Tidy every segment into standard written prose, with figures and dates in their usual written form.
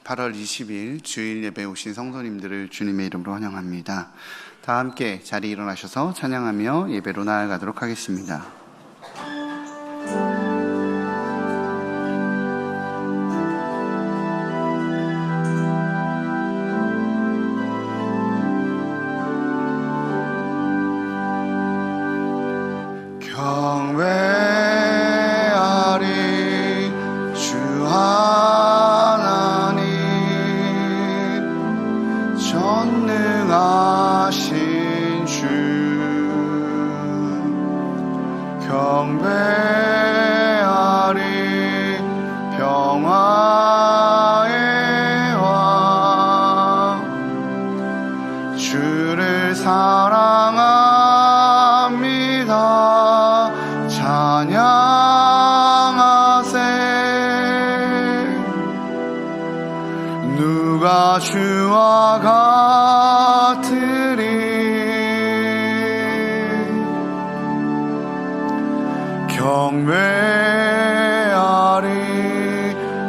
8월 20일 주일 예배 오신 성도님들을 주님의 이름으로 환영합니다. 다 함께 자리에 일어나셔서 찬양하며 예배로 나아가도록 하겠습니다. 누가 주와 같으리. 경배하리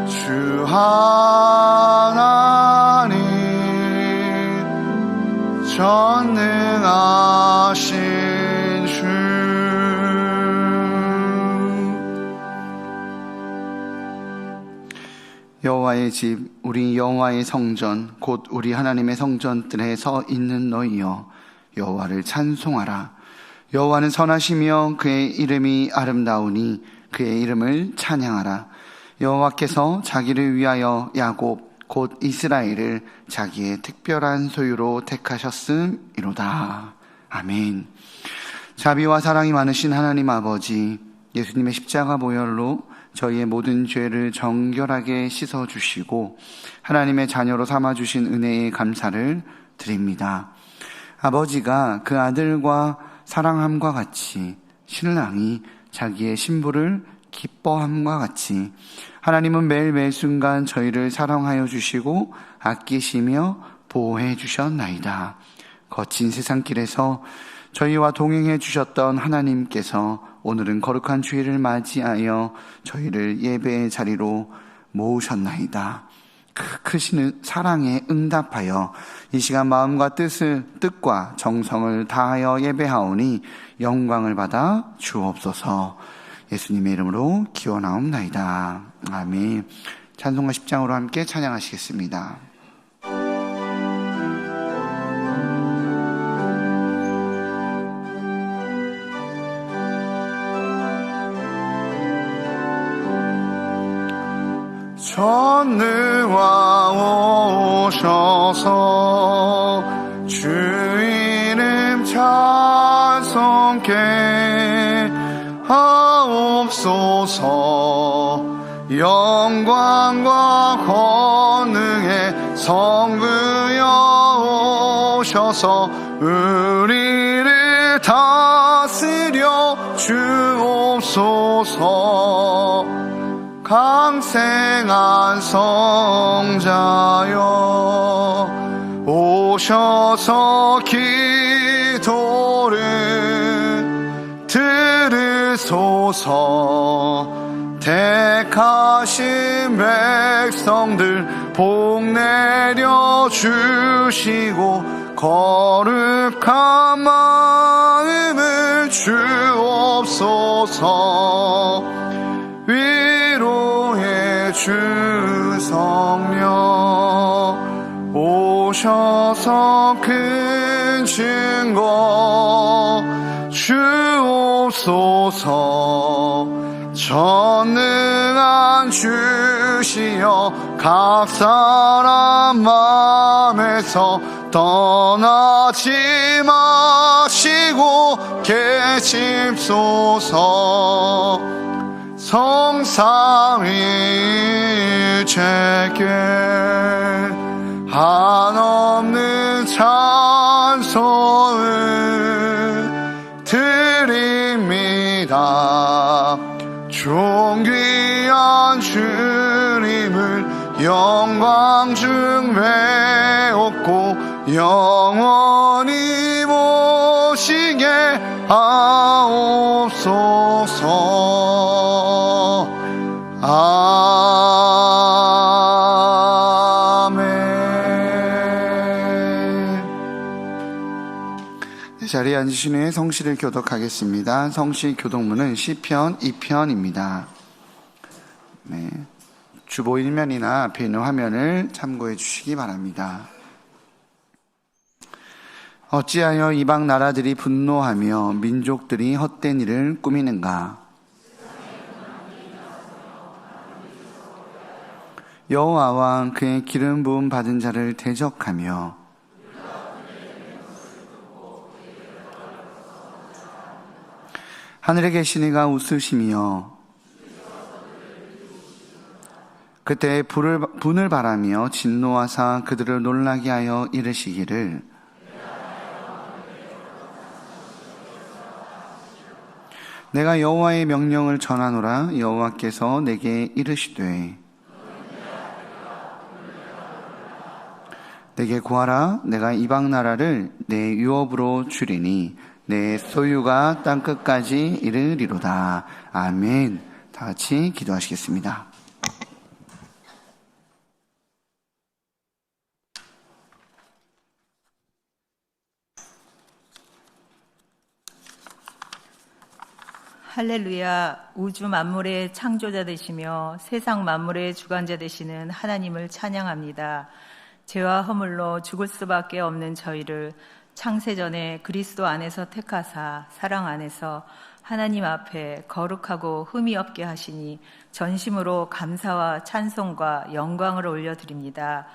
주 하나님 전능하신 주. 여호와의 집, 우리 여호와의 성전, 곧 우리 하나님의 성전들에 서 있는 너희여, 여호와를 찬송하라. 여호와는 선하시며 그의 이름이 아름다우니 그의 이름을 찬양하라. 여호와께서 자기를 위하여 야곱 곧 이스라엘을 자기의 특별한 소유로 택하셨음이로다. 아멘. 자비와 사랑이 많으신 하나님 아버지, 예수님의 십자가 보혈로 저희의 모든 죄를 정결하게 씻어주시고 하나님의 자녀로 삼아주신 은혜에 감사를 드립니다. 아버지가 그 아들과 사랑함과 같이 신랑이 자기의 신부를 기뻐함과 같이 하나님은 매일 순간 저희를 사랑하여 주시고 아끼시며 보호해 주셨나이다. 거친 세상길에서 저희와 동행해 주셨던 하나님께서 오늘은 거룩한 주일을 맞이하여 저희를 예배의 자리로 모으셨나이다. 그 크신 사랑에 응답하여 이 시간 마음과 뜻과 정성을 다하여 예배하오니 영광을 받아 주옵소서. 예수님의 이름으로 기원하옵나이다. 아멘. 찬송가 10장으로 함께 찬양하시겠습니다. 전능왕 오셔서 주 이름 찬송케 하옵소서. 영광과 권능의 성부여 오셔서 우리를 다스려 주옵소서. 강생한 성자여 오셔서 기도를 들으소서. 택하신 백성들 복 내려 주시고 거룩한 마음을 주옵소서. 위로의 주 성령 오셔서 큰 증거 주옵소서. 전능한 주시여 각 사람 마음에서 떠나지 마시고 계십소서. 성삼위일체께 한없는 찬송을 드립니다. 존귀한 주님을 영광 중 배웠고 영원히 모시게 하옵소서. 자리에 앉으신 후에 성시를 교독하겠습니다. 성시 교독문은 시편 2편입니다. 네, 주보 1면이나 앞에 있는 화면을 참고해 주시기 바랍니다. 어찌하여 이방 나라들이 분노하며 민족들이 헛된 일을 꾸미는가? 여호와와 그의 기름 부음 받은 자를 대적하며 하늘에 계신 이가 웃으시며 그때 분을 바라며 진노하사 그들을 놀라게 하여 이르시기를 내가 여호와의 명령을 전하노라. 여호와께서 내게 이르시되 내게 구하라. 내가 이방 나라를 내 유업으로 주리니 내 소유가 땅끝까지 이르리로다. 아멘. 다 같이 기도하시겠습니다. 할렐루야. 우주 만물의 창조자 되시며 세상 만물의 주관자 되시는 하나님을 찬양합니다. 죄와 허물로 죽을 수밖에 없는 저희를 창세전에 그리스도 안에서 택하사 사랑 안에서 하나님 앞에 거룩하고 흠이 없게 하시니 전심으로 감사와 찬송과 영광을 올려드립니다.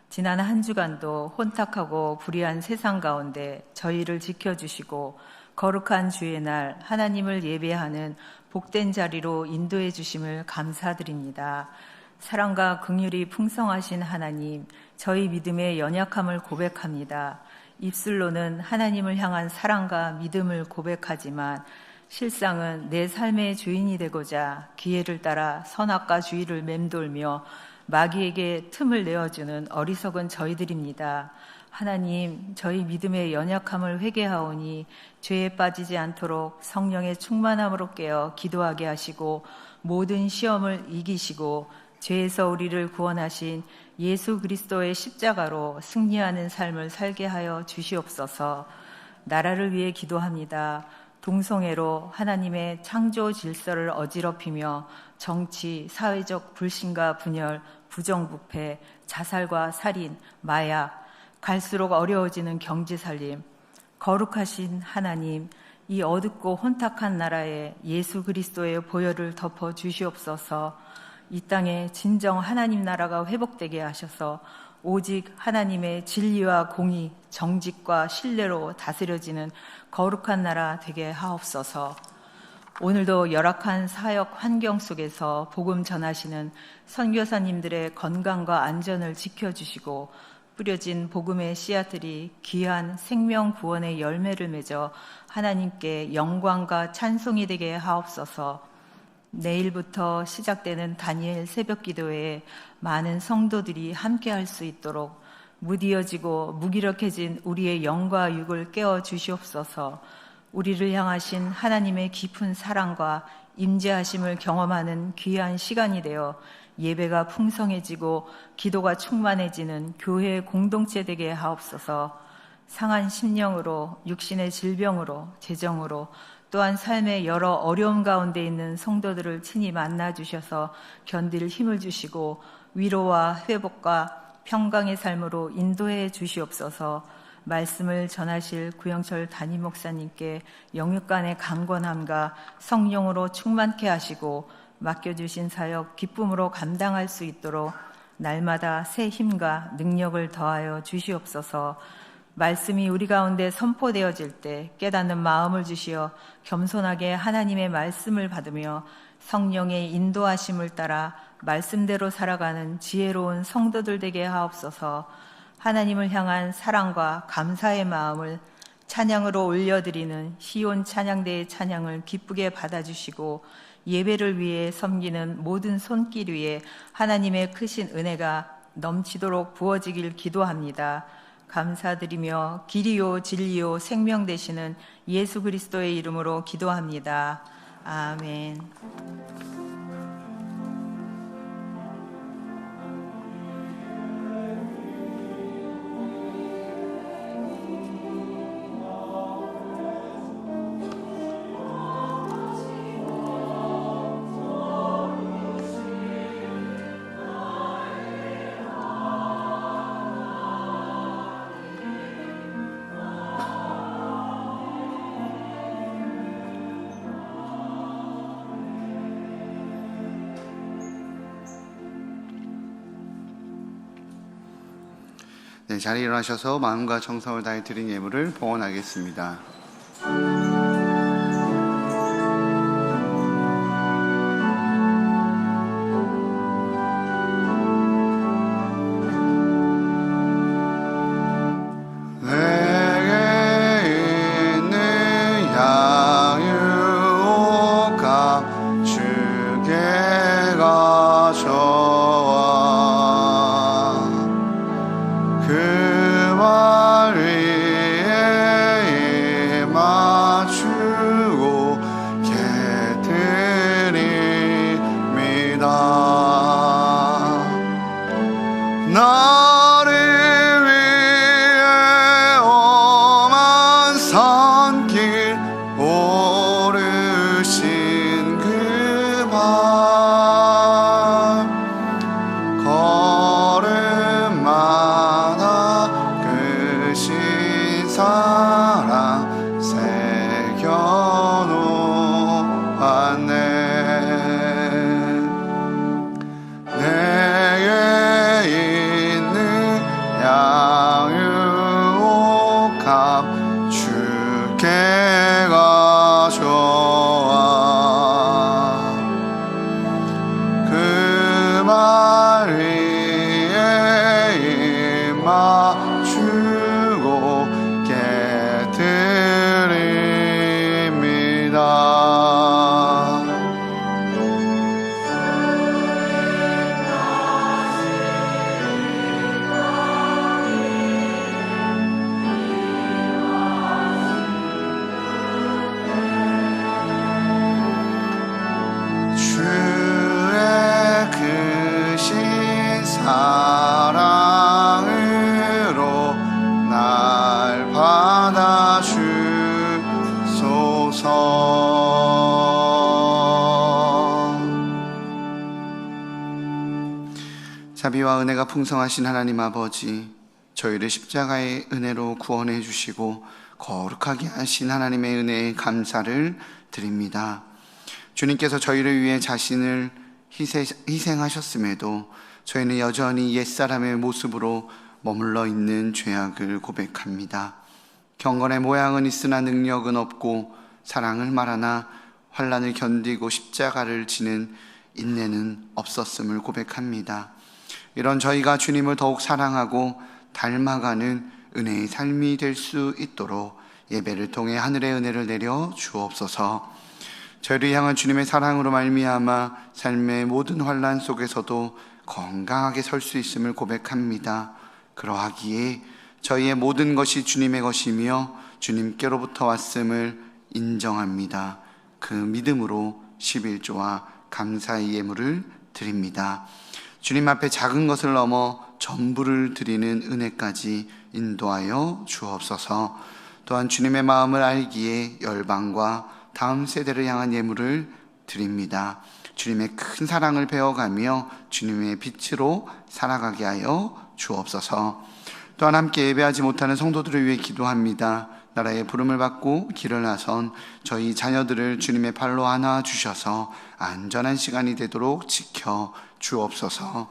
지난 한 주간도 혼탁하고 불의한 세상 가운데 저희를 지켜주시고 거룩한 주의 날 하나님을 예배하는 복된 자리로 인도해 주심을 감사드립니다. 사랑과 긍휼이 풍성하신 하나님, 저희 믿음의 연약함을 고백합니다. 입술로는 하나님을 향한 사랑과 믿음을 고백하지만 실상은 내 삶의 주인이 되고자 기회를 따라 선악과 주의를 맴돌며 마귀에게 틈을 내어주는 어리석은 저희들입니다. 하나님, 저희 믿음의 연약함을 회개하오니 죄에 빠지지 않도록 성령의 충만함으로 깨어 기도하게 하시고 모든 시험을 이기시고 죄에서 우리를 구원하신 예수 그리스도의 십자가로 승리하는 삶을 살게 하여 주시옵소서. 나라를 위해 기도합니다. 동성애로 하나님의 창조 질서를 어지럽히며 정치, 사회적 불신과 분열, 부정부패, 자살과 살인, 마약, 갈수록 어려워지는 경제살림, 거룩하신 하나님, 이 어둡고 혼탁한 나라에 예수 그리스도의 보혈을 덮어 주시옵소서. 이 땅에 진정 하나님 나라가 회복되게 하셔서 오직 하나님의 진리와 공의, 정직과 신뢰로 다스려지는 거룩한 나라 되게 하옵소서. 오늘도 열악한 사역 환경 속에서 복음 전하시는 선교사님들의 건강과 안전을 지켜주시고 뿌려진 복음의 씨앗들이 귀한 생명 구원의 열매를 맺어 하나님께 영광과 찬송이 되게 하옵소서. 내일부터 시작되는 다니엘 새벽 기도회에 많은 성도들이 함께할 수 있도록 무디어지고 무기력해진 우리의 영과 육을 깨워 주시옵소서. 우리를 향하신 하나님의 깊은 사랑과 임재하심을 경험하는 귀한 시간이 되어 예배가 풍성해지고 기도가 충만해지는 교회의 공동체 되게 하옵소서. 상한 심령으로, 육신의 질병으로, 재정으로, 또한 삶의 여러 어려움 가운데 있는 성도들을 친히 만나 주셔서 견딜 힘을 주시고 위로와 회복과 평강의 삶으로 인도해 주시옵소서. 말씀을 전하실 구영철 담임 목사님께 영육간의 강건함과 성령으로 충만케 하시고 맡겨주신 사역 기쁨으로 감당할 수 있도록 날마다 새 힘과 능력을 더하여 주시옵소서. 말씀이 우리 가운데 선포되어질 때 깨닫는 마음을 주시어 겸손하게 하나님의 말씀을 받으며 성령의 인도하심을 따라 말씀대로 살아가는 지혜로운 성도들 되게 하옵소서. 하나님을 향한 사랑과 감사의 마음을 찬양으로 올려드리는 시온 찬양대의 찬양을 기쁘게 받아주시고 예배를 위해 섬기는 모든 손길 위에 하나님의 크신 은혜가 넘치도록 부어지길 기도합니다. 감사드리며 길이요 진리요 생명 되시는 예수 그리스도의 이름으로 기도합니다. 아멘. 네, 자리에 일어나셔서 마음과 정성을 다해 드린 예물을 봉헌하겠습니다. 내게 있는 양육감 주께 가져와 그 발 위에 맞추고 깨뜨립니다. 나를 위해 험한 산길 오르신 그 발 걸음마다 크신 사랑 새겨놓았네. 내게 있는 양육감 주께 가져와 그 말 위에 맞추고 깨뜨립니다. 주의 크신 사랑으로 날 받아주소서. 자비와 은혜가 풍성하신 하나님 아버지, 저희를 십자가의 은혜로 구원해 주시고 거룩하게 하신 하나님의 은혜에 감사를 드립니다. 주님께서 저희를 위해 자신을 희생하셨음에도 저희는 여전히 옛사람의 모습으로 머물러 있는 죄악을 고백합니다. 경건의 모양은 있으나 능력은 없고 사랑을 말하나 환난을 견디고 십자가를 지는 인내는 없었음을 고백합니다. 이런 저희가 주님을 더욱 사랑하고 닮아가는 은혜의 삶이 될 수 있도록 예배를 통해 하늘의 은혜를 내려 주옵소서. 저희를 향한 주님의 사랑으로 말미암아 삶의 모든 환난 속에서도 건강하게 설 수 있음을 고백합니다. 그러하기에 저희의 모든 것이 주님의 것이며 주님께로부터 왔음을 인정합니다. 그 믿음으로 11조와 감사의 예물을 드립니다. 주님 앞에 작은 것을 넘어 전부를 드리는 은혜까지 인도하여 주옵소서. 또한 주님의 마음을 알기에 열방과 다음 세대를 향한 예물을 드립니다. 주님의 큰 사랑을 배워가며 주님의 빛으로 살아가게 하여 주옵소서. 또한 함께 예배하지 못하는 성도들을 위해 기도합니다. 나라의 부름을 받고 길을 나선 저희 자녀들을 주님의 팔로 안아 주셔서 안전한 시간이 되도록 지켜 주옵소서.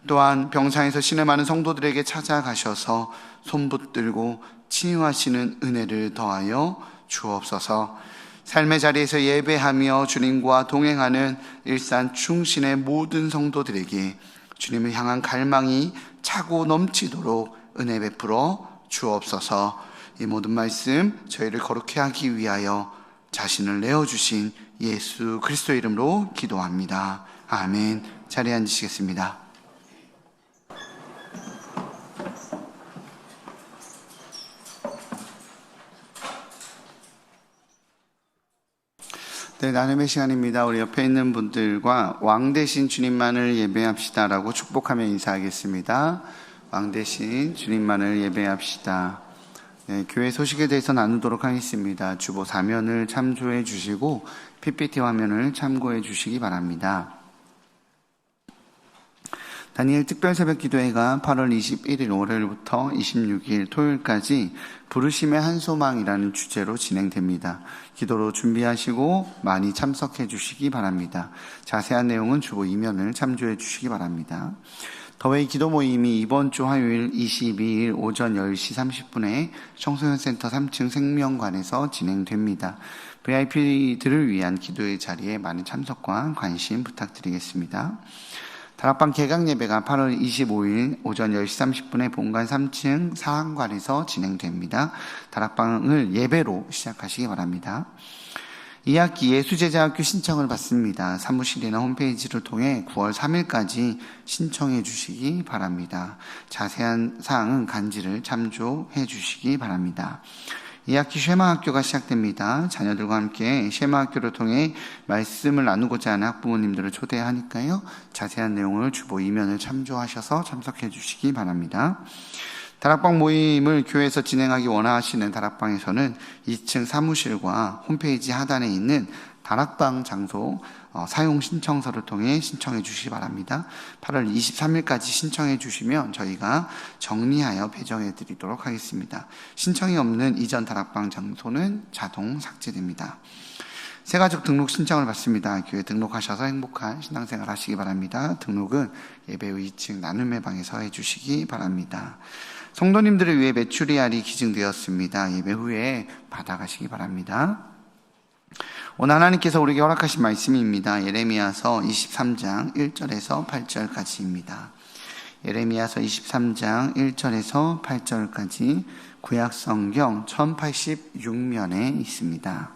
또한 병상에서 신음하는 성도들에게 찾아가셔서 손붙들고 치유하시는 은혜를 더하여 주옵소서. 삶의 자리에서 예배하며 주님과 동행하는 일산 충신의 모든 성도들에게 주님을 향한 갈망이 차고 넘치도록 은혜 베풀어 주옵소서. 이 모든 말씀 저희를 거룩해 하기 위하여 자신을 내어주신 예수 그리스도의 이름으로 기도합니다. 아멘. 자리에 앉으시겠습니다. 네, 나눔의 시간입니다. 우리 옆에 있는 분들과 왕 대신 주님만을 예배합시다라고 축복하며 인사하겠습니다. 왕 대신 주님만을 예배합시다. 네, 교회 소식에 대해서 나누도록 하겠습니다. 주보 사면을 참조해 주시고 PPT 화면을 참고해 주시기 바랍니다. 다니엘 특별 새벽 기도회가 8월 21일 월요일부터 26일 토요일까지 부르심의 한 소망이라는 주제로 진행됩니다. 기도로 준비하시고 많이 참석해 주시기 바랍니다. 자세한 내용은 주보 2면을 참조해 주시기 바랍니다. 더웨이 기도 모임이 이번 주 화요일 22일 오전 10시 30분에 청소년센터 3층 생명관에서 진행됩니다. VIP들을 위한 기도의 자리에 많은 참석과 관심 부탁드리겠습니다. 다락방 개강 예배가 8월 25일 오전 10시 30분에 본관 3층 사항관에서 진행됩니다. 다락방을 예배로 시작하시기 바랍니다. 2학기 예수제자학교 신청을 받습니다. 사무실이나 홈페이지를 통해 9월 3일까지 신청해 주시기 바랍니다. 자세한 사항은 간지를 참조해 주시기 바랍니다. 2학기 쉐마학교가 시작됩니다. 자녀들과 함께 쉐마학교를 통해 말씀을 나누고자 하는 학부모님들을 초대하니까요. 자세한 내용을 주보 이면을 참조하셔서 참석해 주시기 바랍니다. 다락방 모임을 교회에서 진행하기 원하시는 다락방에서는 2층 사무실과 홈페이지 하단에 있는 다락방 장소 사용 신청서를 통해 신청해 주시기 바랍니다. 8월 23일까지 신청해 주시면 저희가 정리하여 배정해 드리도록 하겠습니다. 신청이 없는 이전 다락방 장소는 자동 삭제됩니다. 새가족 등록 신청을 받습니다. 교회 등록하셔서 행복한 신앙생활 하시기 바랍니다. 등록은 예배 후 2층 나눔의 방에서 해주시기 바랍니다. 성도님들을 위해 메추리알이 기증되었습니다. 예배 후에 받아가시기 바랍니다. 오늘 하나님께서 우리에게 허락하신 말씀입니다. 예레미야서 23장 1절에서 8절까지입니다. 예레미야서 23장 1절에서 8절까지 구약성경 1086면에 있습니다.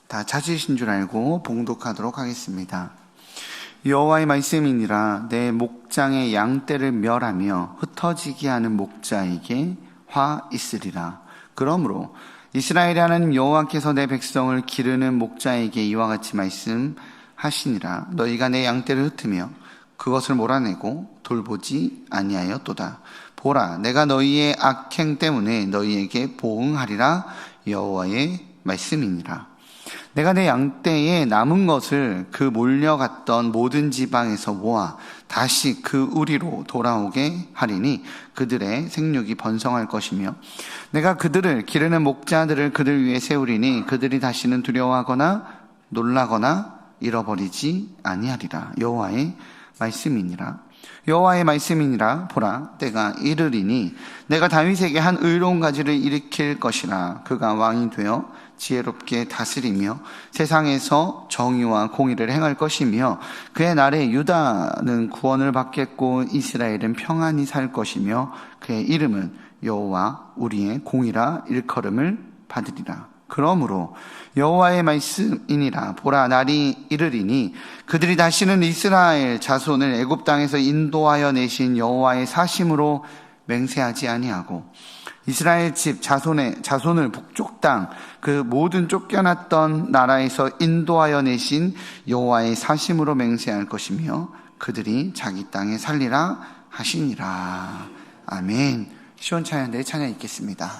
다 찾으신 줄 알고 봉독하도록 하겠습니다. 여호와의 말씀이니라. 내 목장의 양떼를 멸하며 흩어지게 하는 목자에게 화 있으리라. 그러므로 이스라엘의 하나님 여호와께서 내 백성을 기르는 목자에게 이와 같이 말씀하시니라. 너희가 내 양떼를 흩으며 그것을 몰아내고 돌보지 아니하였도다. 보라, 내가 너희의 악행 때문에 너희에게 보응하리라. 여호와의 말씀이니라. 내가 내 양떼에 남은 것을 그 몰려갔던 모든 지방에서 모아 다시 그 우리로 돌아오게 하리니 그들의 생육이 번성할 것이며 내가 그들을 기르는 목자들을 그들 위에 세우리니 그들이 다시는 두려워하거나 놀라거나 잃어버리지 아니하리라. 여호와의 말씀이니라. 여호와의 말씀이니라. 보라, 때가 이르리니 내가 다윗에게 한 의로운 가지를 일으킬 것이라. 그가 왕이 되어 지혜롭게 다스리며 세상에서 정의와 공의를 행할 것이며 그의 날에 유다는 구원을 받겠고 이스라엘은 평안히 살 것이며 그의 이름은 여호와 우리의 공의라 일컬음을 받으리라. 그러므로 여호와의 말씀이니라. 보라, 날이 이르리니 그들이 다시는 이스라엘 자손을 애굽 땅에서 인도하여 내신 여호와의 사심으로 맹세하지 아니하고 이스라엘 집 자손을 북쪽 땅 그 모든 쫓겨났던 나라에서 인도하여 내신 여호와의 사심으로 맹세할 것이며 그들이 자기 땅에 살리라 하시니라. 아멘. 시원찬양대 찬양 읽겠습니다.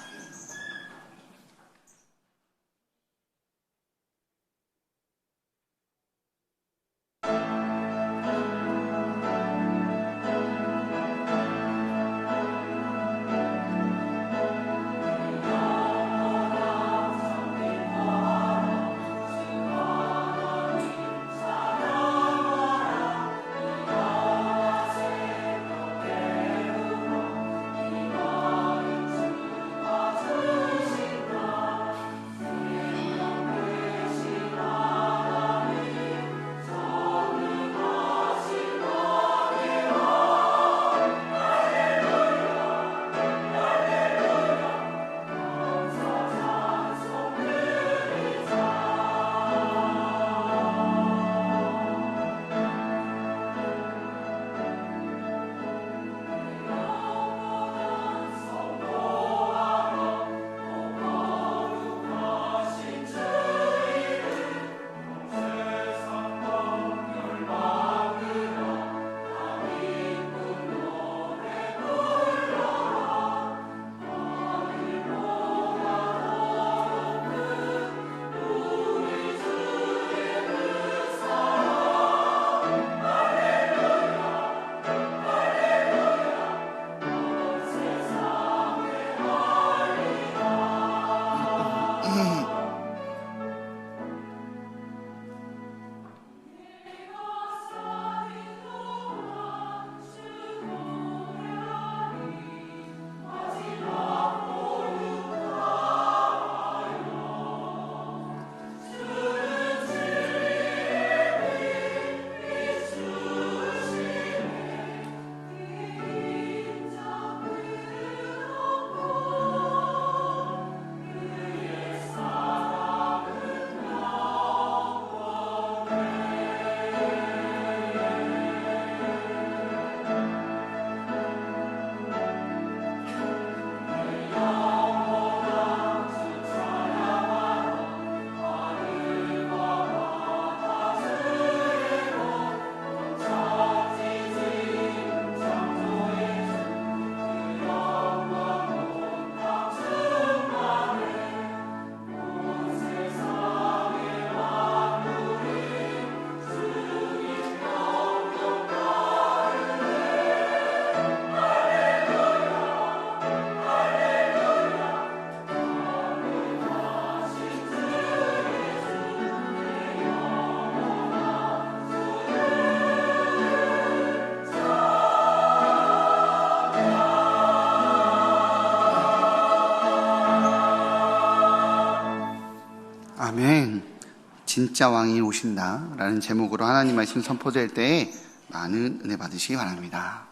진짜 왕이 오신다라는 제목으로 하나님 말씀 선포될 때에 많은 은혜 받으시기 바랍니다.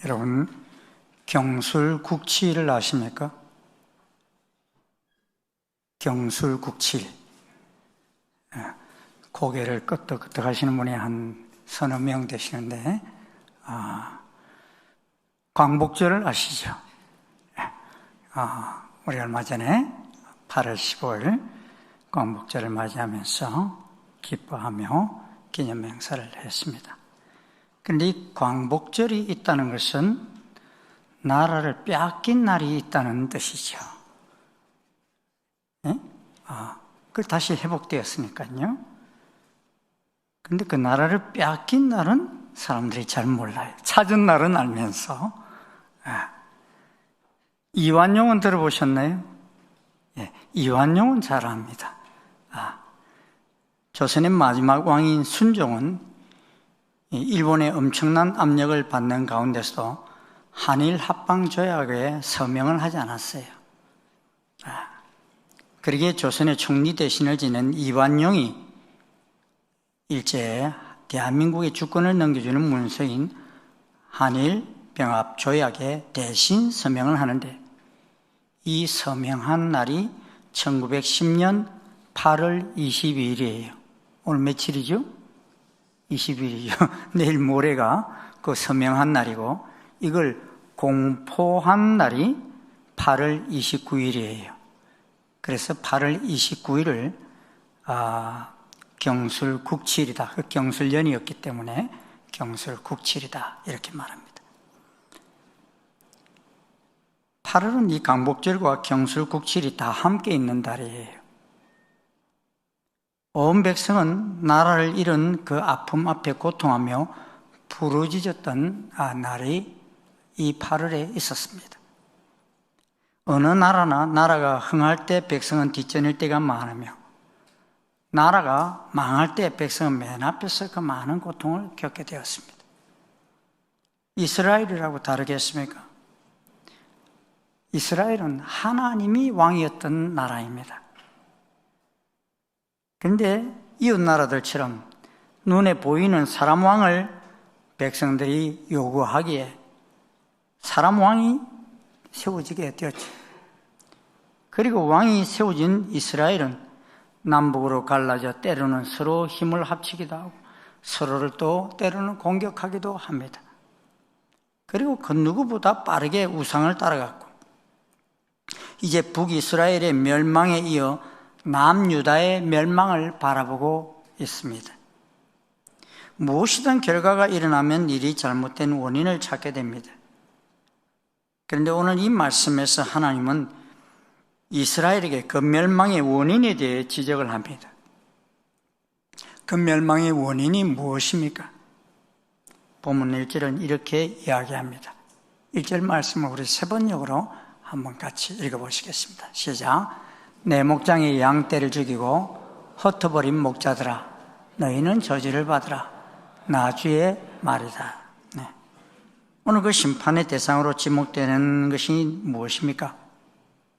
여러분, 경술국치를 아십니까? 경술국치. 고개를 끄덕끄덕 하시는 분이 한 서너 명 되시는데, 광복절을 아시죠? 우리 얼마 전에 8월 15일 광복절을 맞이하면서 기뻐하며 기념 행사를 했습니다. 그런데 이 광복절이 있다는 것은 나라를 빼앗긴 날이 있다는 뜻이죠. 그걸 다시 회복되었으니까요. 그런데 그 나라를 빼앗긴 날은 사람들이 잘 몰라요. 찾은 날은 알면서. 이완용은 들어보셨나요? 예, 이완용은 잘 압니다. 조선의 마지막 왕인 순종은 일본의 엄청난 압력을 받는 가운데서도 한일 합방 조약에 서명을 하지 않았어요. 그러기에 조선의 총리 대신을 지낸 이완용이 일제에 대한민국의 주권을 넘겨주는 문서인 한일 병합 조약에 대신 서명을 하는데, 이 서명한 날이 1910년 8월 22일이에요. 오늘 며칠이죠? 20일이죠. 내일 모레가 그 서명한 날이고, 이걸 공포한 날이 8월 29일이에요. 그래서 8월 29일을 경술국칠이다. 그 경술년이었기 때문에 경술국칠이다. 이렇게 말합니다. 8월은 이 광복절과 경술국칠이 다 함께 있는 달이에요. 온 백성은 나라를 잃은 그 아픔 앞에 고통하며 부르짖었던 날이 이 8월에 있었습니다. 어느 나라가 흥할 때 백성은 뒷전일 때가 많으며, 나라가 망할 때 백성은 맨 앞에서 그 많은 고통을 겪게 되었습니다. 이스라엘이라고 다르겠습니까? 이스라엘은 하나님이 왕이었던 나라입니다. 그런데 이웃 나라들처럼 눈에 보이는 사람 왕을 백성들이 요구하기에 사람 왕이 세워지게 되었죠. 그리고 왕이 세워진 이스라엘은 남북으로 갈라져 때로는 서로 힘을 합치기도 하고 서로를 또 때로는 공격하기도 합니다. 그리고 그 누구보다 빠르게 우상을 따라갔고, 이제 북이스라엘의 멸망에 이어 남유다의 멸망을 바라보고 있습니다. 무엇이든 결과가 일어나면 일이 잘못된 원인을 찾게 됩니다. 그런데 오늘 이 말씀에서 하나님은 이스라엘에게 그 멸망의 원인에 대해 지적을 합니다. 그 멸망의 원인이 무엇입니까? 본문 1절은 이렇게 이야기합니다. 1절 말씀을 우리 세 번역으로 한번 같이 읽어보시겠습니다. 시작. 내 목장의 양떼를 죽이고 흩어버린 목자들아, 너희는 저주를 받으라. 나 주의 말이다. 네. 오늘 그 심판의 대상으로 지목되는 것이 무엇입니까?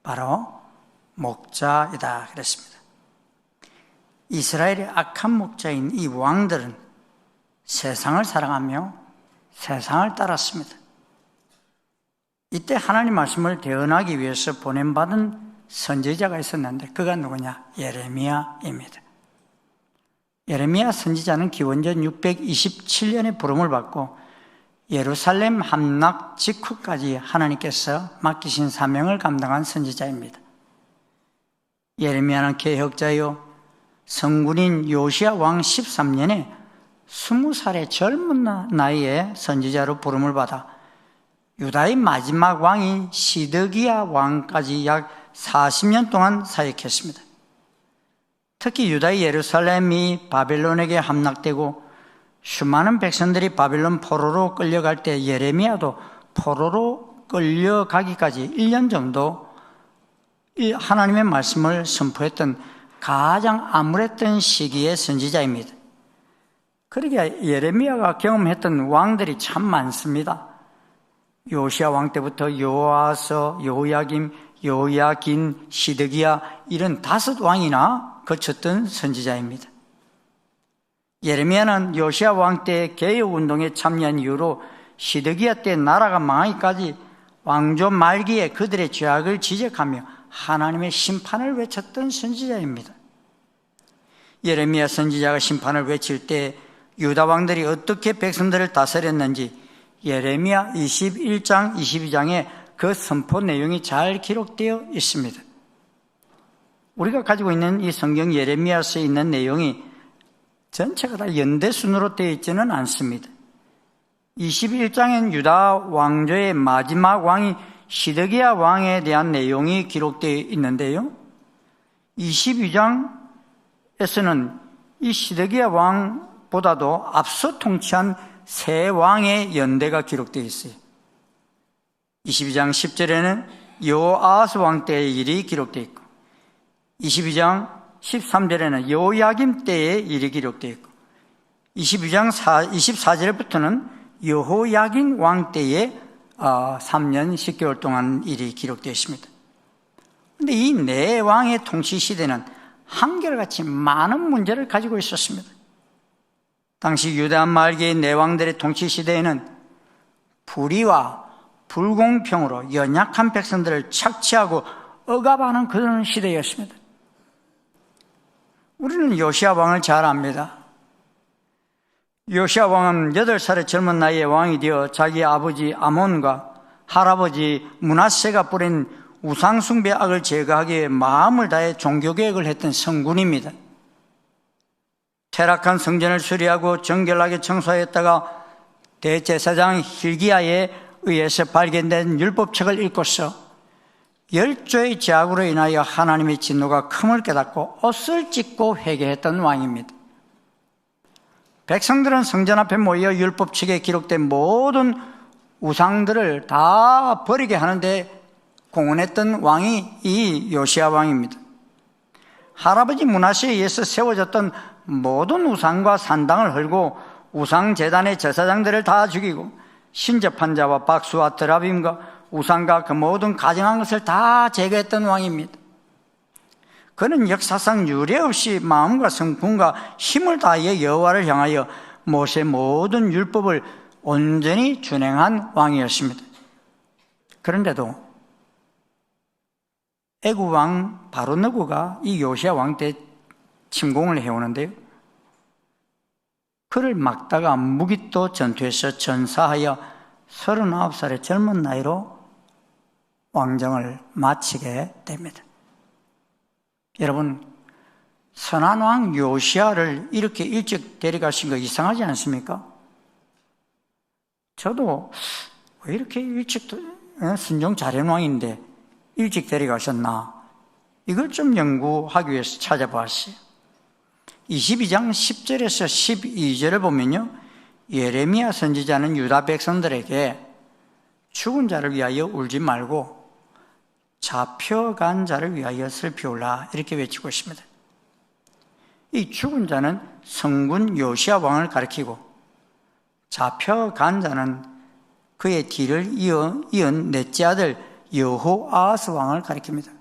바로 목자이다 그랬습니다. 이스라엘의 악한 목자인 이 왕들은 세상을 사랑하며 세상을 따랐습니다. 이때 하나님 말씀을 대언하기 위해서 보냄받은 선지자가 있었는데 그가 누구냐? 예레미야입니다. 예레미야 선지자는 기원전 627년에 부름을 받고 예루살렘 함락 직후까지 하나님께서 맡기신 사명을 감당한 선지자입니다. 예레미야는 개혁자요, 성군인 요시야 왕 13년에 20살의 젊은 나이에 선지자로 부름을 받아 유다의 마지막 왕인 시드기야 왕까지 약 40년 동안 사역했습니다. 특히 유다의 예루살렘이 바벨론에게 함락되고 수많은 백성들이 바벨론 포로로 끌려갈 때 예레미야도 포로로 끌려가기까지 1년 정도 하나님의 말씀을 선포했던 가장 암울했던 시기의 선지자입니다. 그러기에 예레미야가 경험했던 왕들이 참 많습니다. 요시야 왕 때부터 요아서, 요야김, 요야긴, 시드기야 이런 5 왕이나 거쳤던 선지자입니다. 예레미야는 요시야 왕 때 개혁운동에 참여한 이후로 시드기야 때 나라가 망하기까지 왕조 말기에 그들의 죄악을 지적하며 하나님의 심판을 외쳤던 선지자입니다. 예레미야 선지자가 심판을 외칠 때 유다 왕들이 어떻게 백성들을 다스렸는지 예레미야 21장, 22장에 그 선포 내용이 잘 기록되어 있습니다. 우리가 가지고 있는 이 성경 예레미야서에 있는 내용이 전체가 다 연대순으로 되어 있지는 않습니다. 21장엔 유다 왕조의 마지막 왕이 시드기야 왕에 대한 내용이 기록되어 있는데요. 22장에서는 이 시드기야 왕보다도 앞서 통치한 세 왕의 연대가 기록되어 있어요. 22장 10절에는 요아스 왕 때의 일이 기록되어 있고 22장 13절에는 요야김 때의 일이 기록되어 있고 22장 24절부터는 여호야긴 왕 때의 3년 10개월 동안 일이 기록되어 있습니다. 그런데 이 네 왕의 통치 시대는 한결같이 많은 문제를 가지고 있었습니다. 당시 유다 말기의 네 왕들의 통치 시대에는 불의와 불공평으로 연약한 백성들을 착취하고 억압하는 그런 시대였습니다. 우리는 요시야 왕을 잘 압니다. 요시야 왕은 8살의 젊은 나이에 왕이 되어 자기 아버지 아몬과 할아버지 므낫세가 뿌린 우상숭배 악을 제거하기 위해 마음을 다해 종교개혁을 했던 성군입니다. 퇴락한 성전을 수리하고 정결하게 청소하였다가 대제사장 hil기야에 의해서 발견된 율법책을 읽고서 10조의 죄악으로 인하여 하나님의 진노가 큼을 깨닫고 옷을 찢고 회개했던 왕입니다. 백성들은 성전 앞에 모여 율법책에 기록된 모든 우상들을 다 버리게 하는데 공헌했던 왕이 이 요시야 왕입니다. 할아버지 므낫세에 의해서 세워졌던 모든 우상과 산당을 헐고 우상재단의 제사장들을 다 죽이고 신접한 자와 박수와 드라빔과 우상과 그 모든 가증한 것을 다 제거했던 왕입니다. 그는 역사상 유례 없이 마음과 성품과 힘을 다하여 여호와를 향하여 모세의 모든 율법을 온전히 준행한 왕이었습니다. 그런데도 애굽 왕 바로느고가 이 요시야 왕 때 침공을 해오는데요, 그를 막다가 무기또 전투에서 전사하여 39살의 젊은 나이로 왕정을 마치게 됩니다. 여러분, 선한 왕 요시야를 이렇게 일찍 데려가신 거 이상하지 않습니까? 저도 왜 이렇게 일찍 순종 잘한 왕인데 일찍 데려가셨나? 이걸 좀 연구하기 위해서 찾아봤어요. 22장 10절에서 12절을 보면요, 예레미야 선지자는 유다 백성들에게 죽은 자를 위하여 울지 말고 잡혀간 자를 위하여 슬피 울라 이렇게 외치고 있습니다. 이 죽은 자는 성군 요시야 왕을 가리키고 잡혀간 자는 그의 뒤를 이은 넷째 아들 여호아스 왕을 가리킵니다.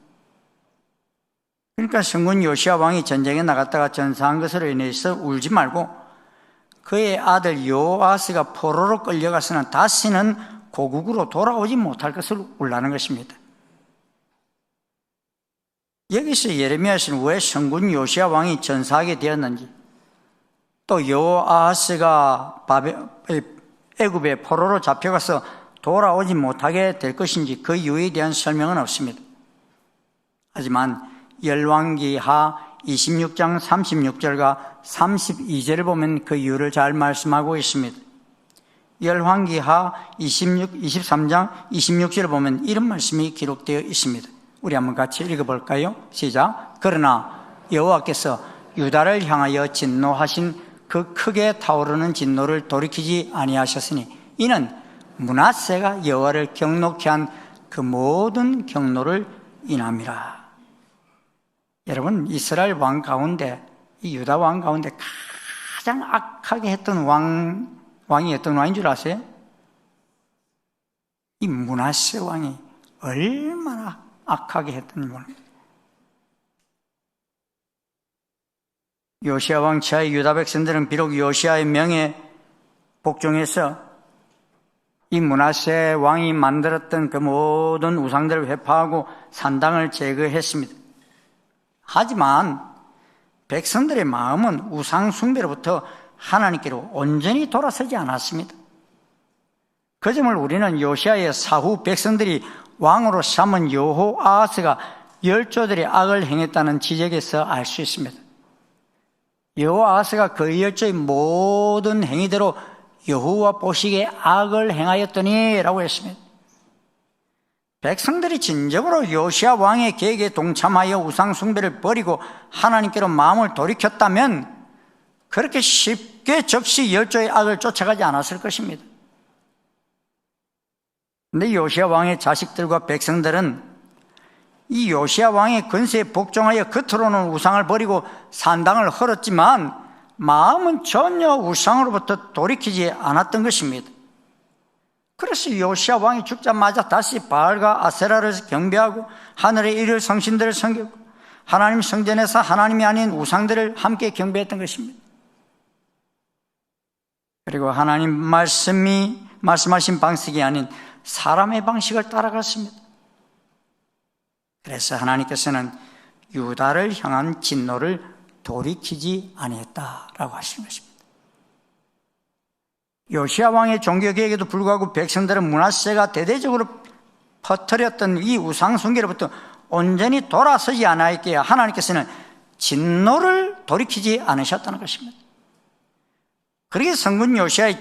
그러니까 성군 요시야 왕이 전쟁에 나갔다가 전사한 것으로 인해서 울지 말고 그의 아들 여호아스가 포로로 끌려가서는 다시는 고국으로 돌아오지 못할 것을 울라는 것입니다. 여기서 예레미야서는 왜 성군 요시야 왕이 전사하게 되었는지, 또 여호아스가 애굽에 포로로 잡혀가서 돌아오지 못하게 될 것인지 그 이유에 대한 설명은 없습니다. 하지만 열왕기하 26장 36절과 32절을 보면 그 이유를 잘 말씀하고 있습니다. 열왕기하 23장 26절을 보면 이런 말씀이 기록되어 있습니다. 우리 한번 같이 읽어볼까요? 시작. 그러나 여호와께서 유다를 향하여 진노하신 그 크게 타오르는 진노를 돌이키지 아니하셨으니 이는 므낫세가 여호와를 경노케 한 그 모든 경노를 인함이라. 여러분, 이스라엘 왕 가운데, 이 유다 왕 가운데 가장 악하게 했던 왕이 어떤 왕인 줄 아세요? 이 므낫세 왕이 얼마나 악하게 했던지 모릅니다. 요시야 왕 치하의 유다 백성들은 비록 요시야의 명에 복종해서 이 므낫세 왕이 만들었던 그 모든 우상들을 회파하고 산당을 제거했습니다. 하지만 백성들의 마음은 우상 숭배로부터 하나님께로 온전히 돌아서지 않았습니다. 그 점을 우리는 요시야의 사후 백성들이 왕으로 삼은 여호아하스가 열조들의 악을 행했다는 지적에서 알 수 있습니다. 여호아하스가 그 열조의 모든 행위대로 여호와 보시기에 악을 행하였더니 라고 했습니다. 백성들이 진정으로 요시야 왕의 계획에 동참하여 우상 숭배를 버리고 하나님께로 마음을 돌이켰다면 그렇게 쉽게 적시 열조의 악을 쫓아가지 않았을 것입니다. 그런데 요시야 왕의 자식들과 백성들은 이 요시야 왕의 권세에 복종하여 겉으로는 우상을 버리고 산당을 헐었지만 마음은 전혀 우상으로부터 돌이키지 않았던 것입니다. 그래서 요시야 왕이 죽자마자 다시 바알과 아세라를 경배하고 하늘의 일일 성신들을 섬기고 하나님 성전에서 하나님이 아닌 우상들을 함께 경배했던 것입니다. 그리고 하나님 말씀하신 방식이 아닌 사람의 방식을 따라갔습니다. 그래서 하나님께서는 유다를 향한 진노를 돌이키지 아니했다라고 하시는 것입니다. 요시야 왕의 종교 계획에도 불구하고 백성들은 므낫세가 대대적으로 퍼뜨렸던 이 우상 숭배로부터 온전히 돌아서지 않았기에 하나님께서는 진노를 돌이키지 않으셨다는 것입니다. 그러기에 성군 요시야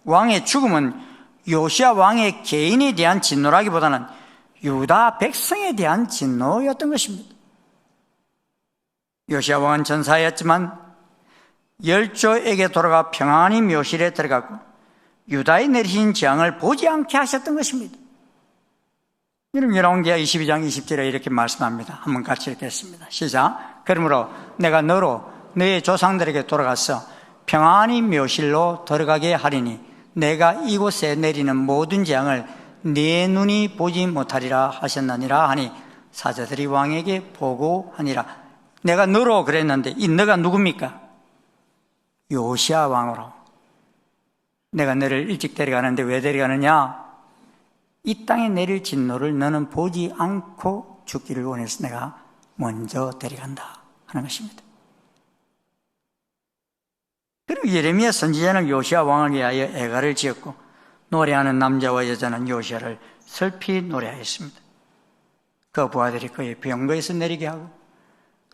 왕의 죽음은 요시야 왕의 개인에 대한 진노라기보다는 유다 백성에 대한 진노였던 것입니다. 요시야 왕은 전사였지만 열조에게 돌아가 평안히 묘실에 들어가고 유다에 내리신 재앙을 보지 않게 하셨던 것입니다. 여러분 열왕기하 22장 20절에 이렇게 말씀합니다. 한번 같이 읽겠습니다. 시작. 그러므로 내가 너로 너의 조상들에게 돌아가서 평안히 묘실로 들어가게 하리니 내가 이곳에 내리는 모든 재앙을 네 눈이 보지 못하리라 하셨느니라 하니 사자들이 왕에게 보고하니라. 내가 너로 그랬는데 이 너가 누굽니까? 요시야 왕으로. 내가 너를 일찍 데려가는데 왜 데려가느냐? 이 땅에 내릴 진노를 너는 보지 않고 죽기를 원해서 내가 먼저 데려간다 하는 것입니다. 그리고 예레미야 선지자는 요시야 왕을 위하여 애가를 지었고 노래하는 남자와 여자는 요시야를 슬피 노래하였습니다. 그 부하들이 그의 병거에서 내리게 하고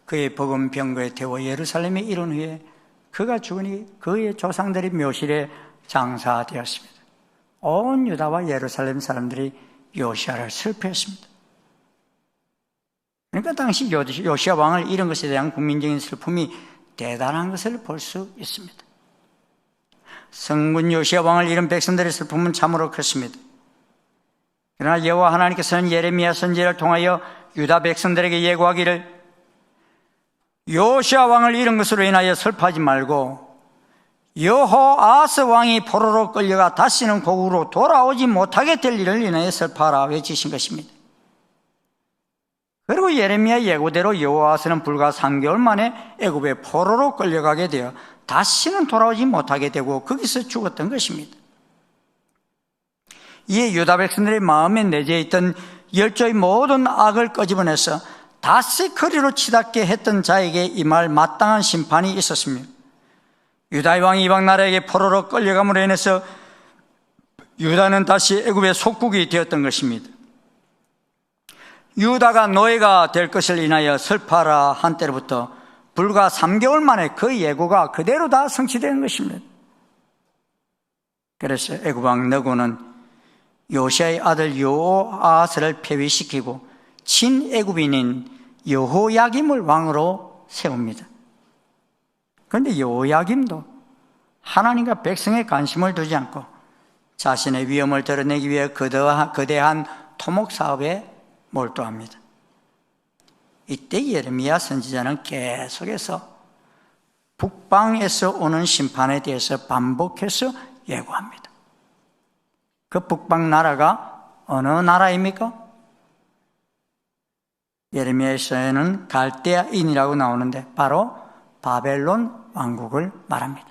그의 복음 병거에 태워 예루살렘에 이른 후에 그가 죽으니 그의 조상들이 묘실에 장사되었습니다. 온 유다와 예루살렘 사람들이 요시야를 슬퍼했습니다. 그러니까 당시 요시야 왕을 잃은 것에 대한 국민적인 슬픔이 대단한 것을 볼 수 있습니다. 성군 요시야 왕을 잃은 백성들의 슬픔은 참으로 컸습니다. 그러나 여호와 하나님께서는 예레미야 선지자를 통하여 유다 백성들에게 예고하기를 요시야 왕을 잃은 것으로 인하여 슬퍼하지 말고 여호아하스 왕이 포로로 끌려가 다시는 고국으로 돌아오지 못하게 될 일을 인하여 슬퍼하라 외치신 것입니다. 그리고 예레미야 예고대로 여호아하스는 불과 3개월 만에 애굽에 포로로 끌려가게 되어 다시는 돌아오지 못하게 되고 거기서 죽었던 것입니다. 이에 유다 백성들의 마음에 내재해 있던 열조의 모든 악을 끄집어내서 다시 거리로 치닫게 했던 자에게 임할 마땅한 심판이 있었습니다. 유다의 왕이 이방 나라에게 포로로 끌려감으로 인해서 유다는 다시 애굽의 속국이 되었던 것입니다. 유다가 노예가 될 것을 인하여 슬퍼하라 한 때로부터 불과 3개월 만에 그 예고가 그대로 다 성취된 것입니다. 그래서 애굽 왕 느고는 요시야의 아들 여호아하스를 폐위시키고 친애굽인인 여호야김을 왕으로 세웁니다. 그런데 여호야김도 하나님과 백성의 관심을 두지 않고 자신의 위엄을 드러내기 위해 거대한 토목 사업에 몰두합니다. 이때 예레미야 선지자는 계속해서 북방에서 오는 심판에 대해서 반복해서 예고합니다. 그 북방 나라가 어느 나라입니까? 예레미야서에는 갈대아인이라고 나오는데 바로 바벨론 왕국을 말합니다.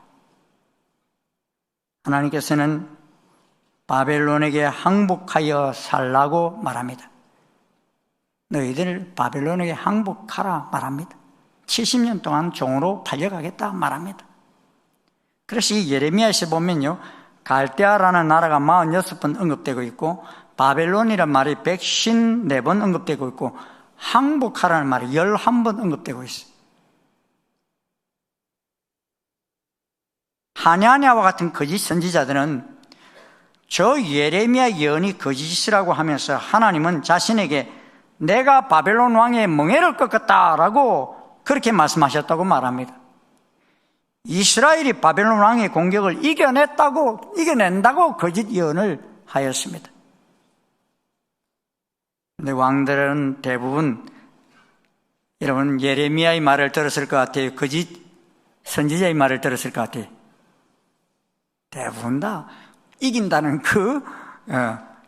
하나님께서는 바벨론에게 항복하여 살라고 말합니다. 너희들 바벨론에게 항복하라 말합니다. 70년 동안 종으로 팔려가겠다 말합니다. 그래서 이 예레미야에서 보면요, 갈대아라는 나라가 46번 언급되고 있고 바벨론이라는 말이 154번 언급되고 있고 항복하라는 말이 11번 언급되고 있어요. 하냐냐와 같은 거짓 선지자들은 저 예레미야 예언이 거짓이라고 하면서 하나님은 자신에게 내가 바벨론 왕의 멍에를 꺾었다라고 그렇게 말씀하셨다고 말합니다. 이스라엘이 바벨론 왕의 공격을 이겨낸다고 거짓 예언을 하였습니다. 근데 왕들은 대부분 여러분 예레미야의 말을 들었을 것 같아요? 거짓 선지자의 말을 들었을 것 같아요? 대부분 다 이긴다는 그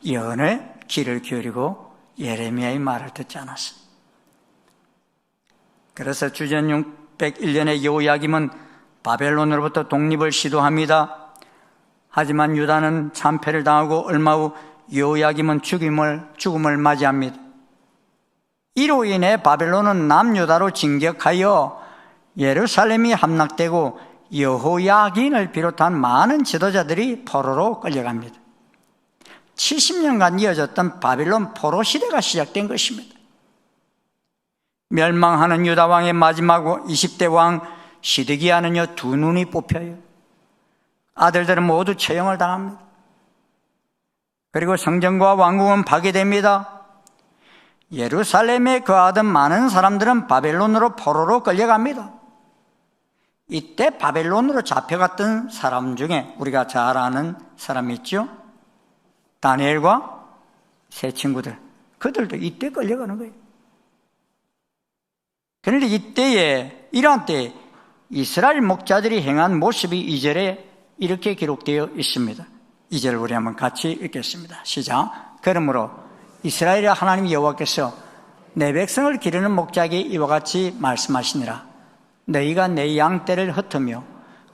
예언에 귀를 기울이고 예레미야의 말을 듣지 않았어요. 그래서 주전 601년에 여호야김은 바벨론으로부터 독립을 시도합니다. 하지만 유다는 참패를 당하고 얼마 후 여호야김은 죽음을 맞이합니다. 이로 인해 바벨론은 남유다로 진격하여 예루살렘이 함락되고 여호야긴을 비롯한 많은 지도자들이 포로로 끌려갑니다. 70년간 이어졌던 바빌론 포로 시대가 시작된 것입니다. 멸망하는 유다 왕의 마지막 20대 왕 시드기야는요, 두 눈이 뽑혀요. 아들들은 모두 처형을 당합니다. 그리고 성전과 왕궁은 파괴됩니다. 예루살렘에 거하던 많은 사람들은 바벨론으로 포로로 끌려갑니다. 이때 바벨론으로 잡혀갔던 사람 중에 우리가 잘 아는 사람이 있죠? 다니엘과 세 친구들, 그들도 이때 끌려가는 거예요. 그런데 이러한 때에 이스라엘 목자들이 행한 모습이 2절에 이렇게 기록되어 있습니다. 2절을 우리 한번 같이 읽겠습니다. 시작. 그러므로 이스라엘의 하나님 여호와께서 내 백성을 기르는 목자에게 이와 같이 말씀하시니라. 너희가 내 양떼를 흩으며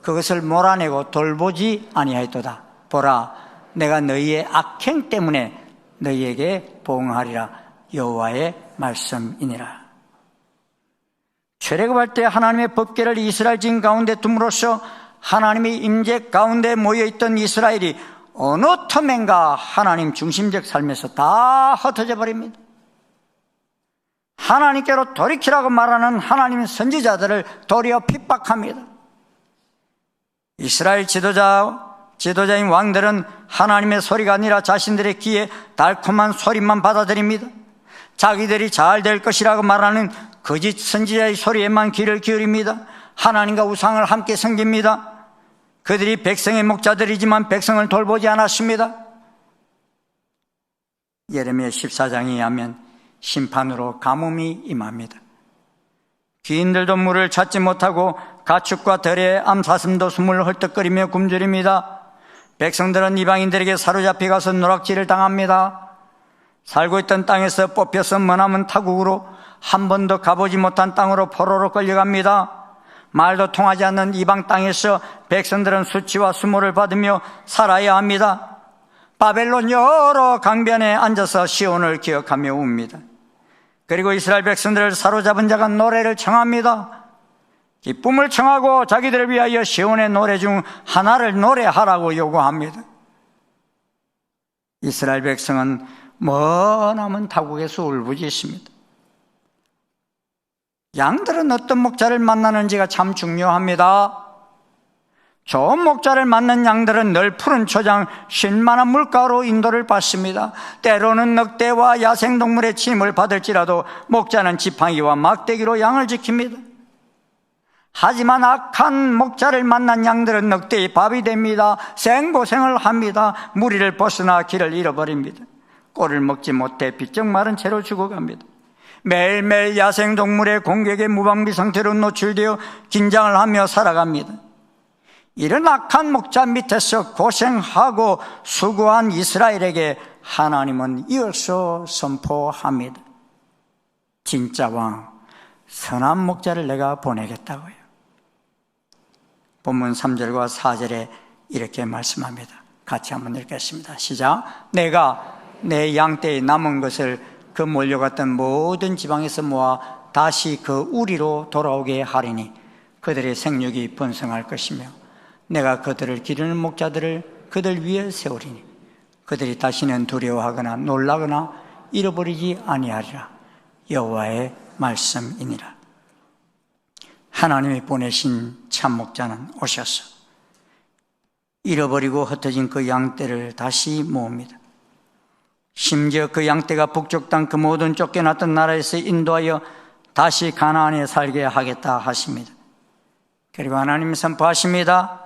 그것을 몰아내고 돌보지 아니하였도다. 보라, 내가 너희의 악행 때문에 너희에게 보응하리라. 여호와의 말씀이니라. 출애굽할 때 하나님의 법궤를 이스라엘 진 가운데 둠으로써 하나님의 임재 가운데 모여있던 이스라엘이 어느 틈엔가 하나님 중심적 삶에서 다 흩어져 버립니다. 하나님께로 돌이키라고 말하는 하나님의 선지자들을 도리어 핍박합니다. 이스라엘 지도자인 왕들은 하나님의 소리가 아니라 자신들의 귀에 달콤한 소리만 받아들입니다. 자기들이 잘 될 것이라고 말하는 거짓 선지자의 소리에만 귀를 기울입니다. 하나님과 우상을 함께 섬깁니다. 그들이 백성의 목자들이지만 백성을 돌보지 않았습니다. 예레미야 14장에 의하면 심판으로 가뭄이 임합니다. 귀인들도 물을 찾지 못하고 가축과 덜의 암사슴도 숨을 헐떡거리며 굶주립니다. 백성들은 이방인들에게 사로잡혀 가서 노락질을 당합니다. 살고 있던 땅에서 뽑혀서 머나먼 타국으로 한 번도 가보지 못한 땅으로 포로로 끌려갑니다. 말도 통하지 않는 이방 땅에서 백성들은 수치와 수모를 받으며 살아야 합니다. 바벨론 여러 강변에 앉아서 시온을 기억하며 웁니다. 그리고 이스라엘 백성들을 사로잡은 자가 노래를 청합니다. 기쁨을 청하고 자기들을 위하여 시온의 노래 중 하나를 노래하라고 요구합니다. 이스라엘 백성은 머나먼 타국에서 울부짖습니다. 양들은 어떤 목자를 만나는지가 참 중요합니다. 좋은 목자를 만난 양들은 늘 푸른 초장 쉴만한 물가로 인도를 받습니다. 때로는 늑대와 야생동물의 침을 받을지라도 목자는 지팡이와 막대기로 양을 지킵니다. 하지만 악한 목자를 만난 양들은 늑대의 밥이 됩니다. 생고생을 합니다. 무리를 벗어나 길을 잃어버립니다. 꼴을 먹지 못해 비쩍 마른 채로 죽어갑니다. 매일매일 야생동물의 공격에 무방비 상태로 노출되어 긴장을 하며 살아갑니다. 이런 악한 목자 밑에서 고생하고 수고한 이스라엘에게 하나님은 이어서 선포합니다. 진짜 왕, 선한 목자를 내가 보내겠다고요. 본문 3절과 4절에 이렇게 말씀합니다. 같이 한번 읽겠습니다. 시작. 내가 내 양떼의 남은 것을 그 몰려갔던 모든 지방에서 모아 다시 그 우리로 돌아오게 하리니 그들의 생육이 번성할 것이며 내가 그들을 기르는 목자들을 그들 위에 세우리니 그들이 다시는 두려워하거나 놀라거나 잃어버리지 아니하리라. 여호와의 말씀이니라. 하나님이 보내신 참 목자는 오셔서 잃어버리고 흩어진 그 양떼를 다시 모읍니다. 심지어 그 양떼가 북쪽 땅 그 모든 쫓겨났던 나라에서 인도하여 다시 가나안에 살게 하겠다 하십니다. 그리고 하나님이 선포하십니다.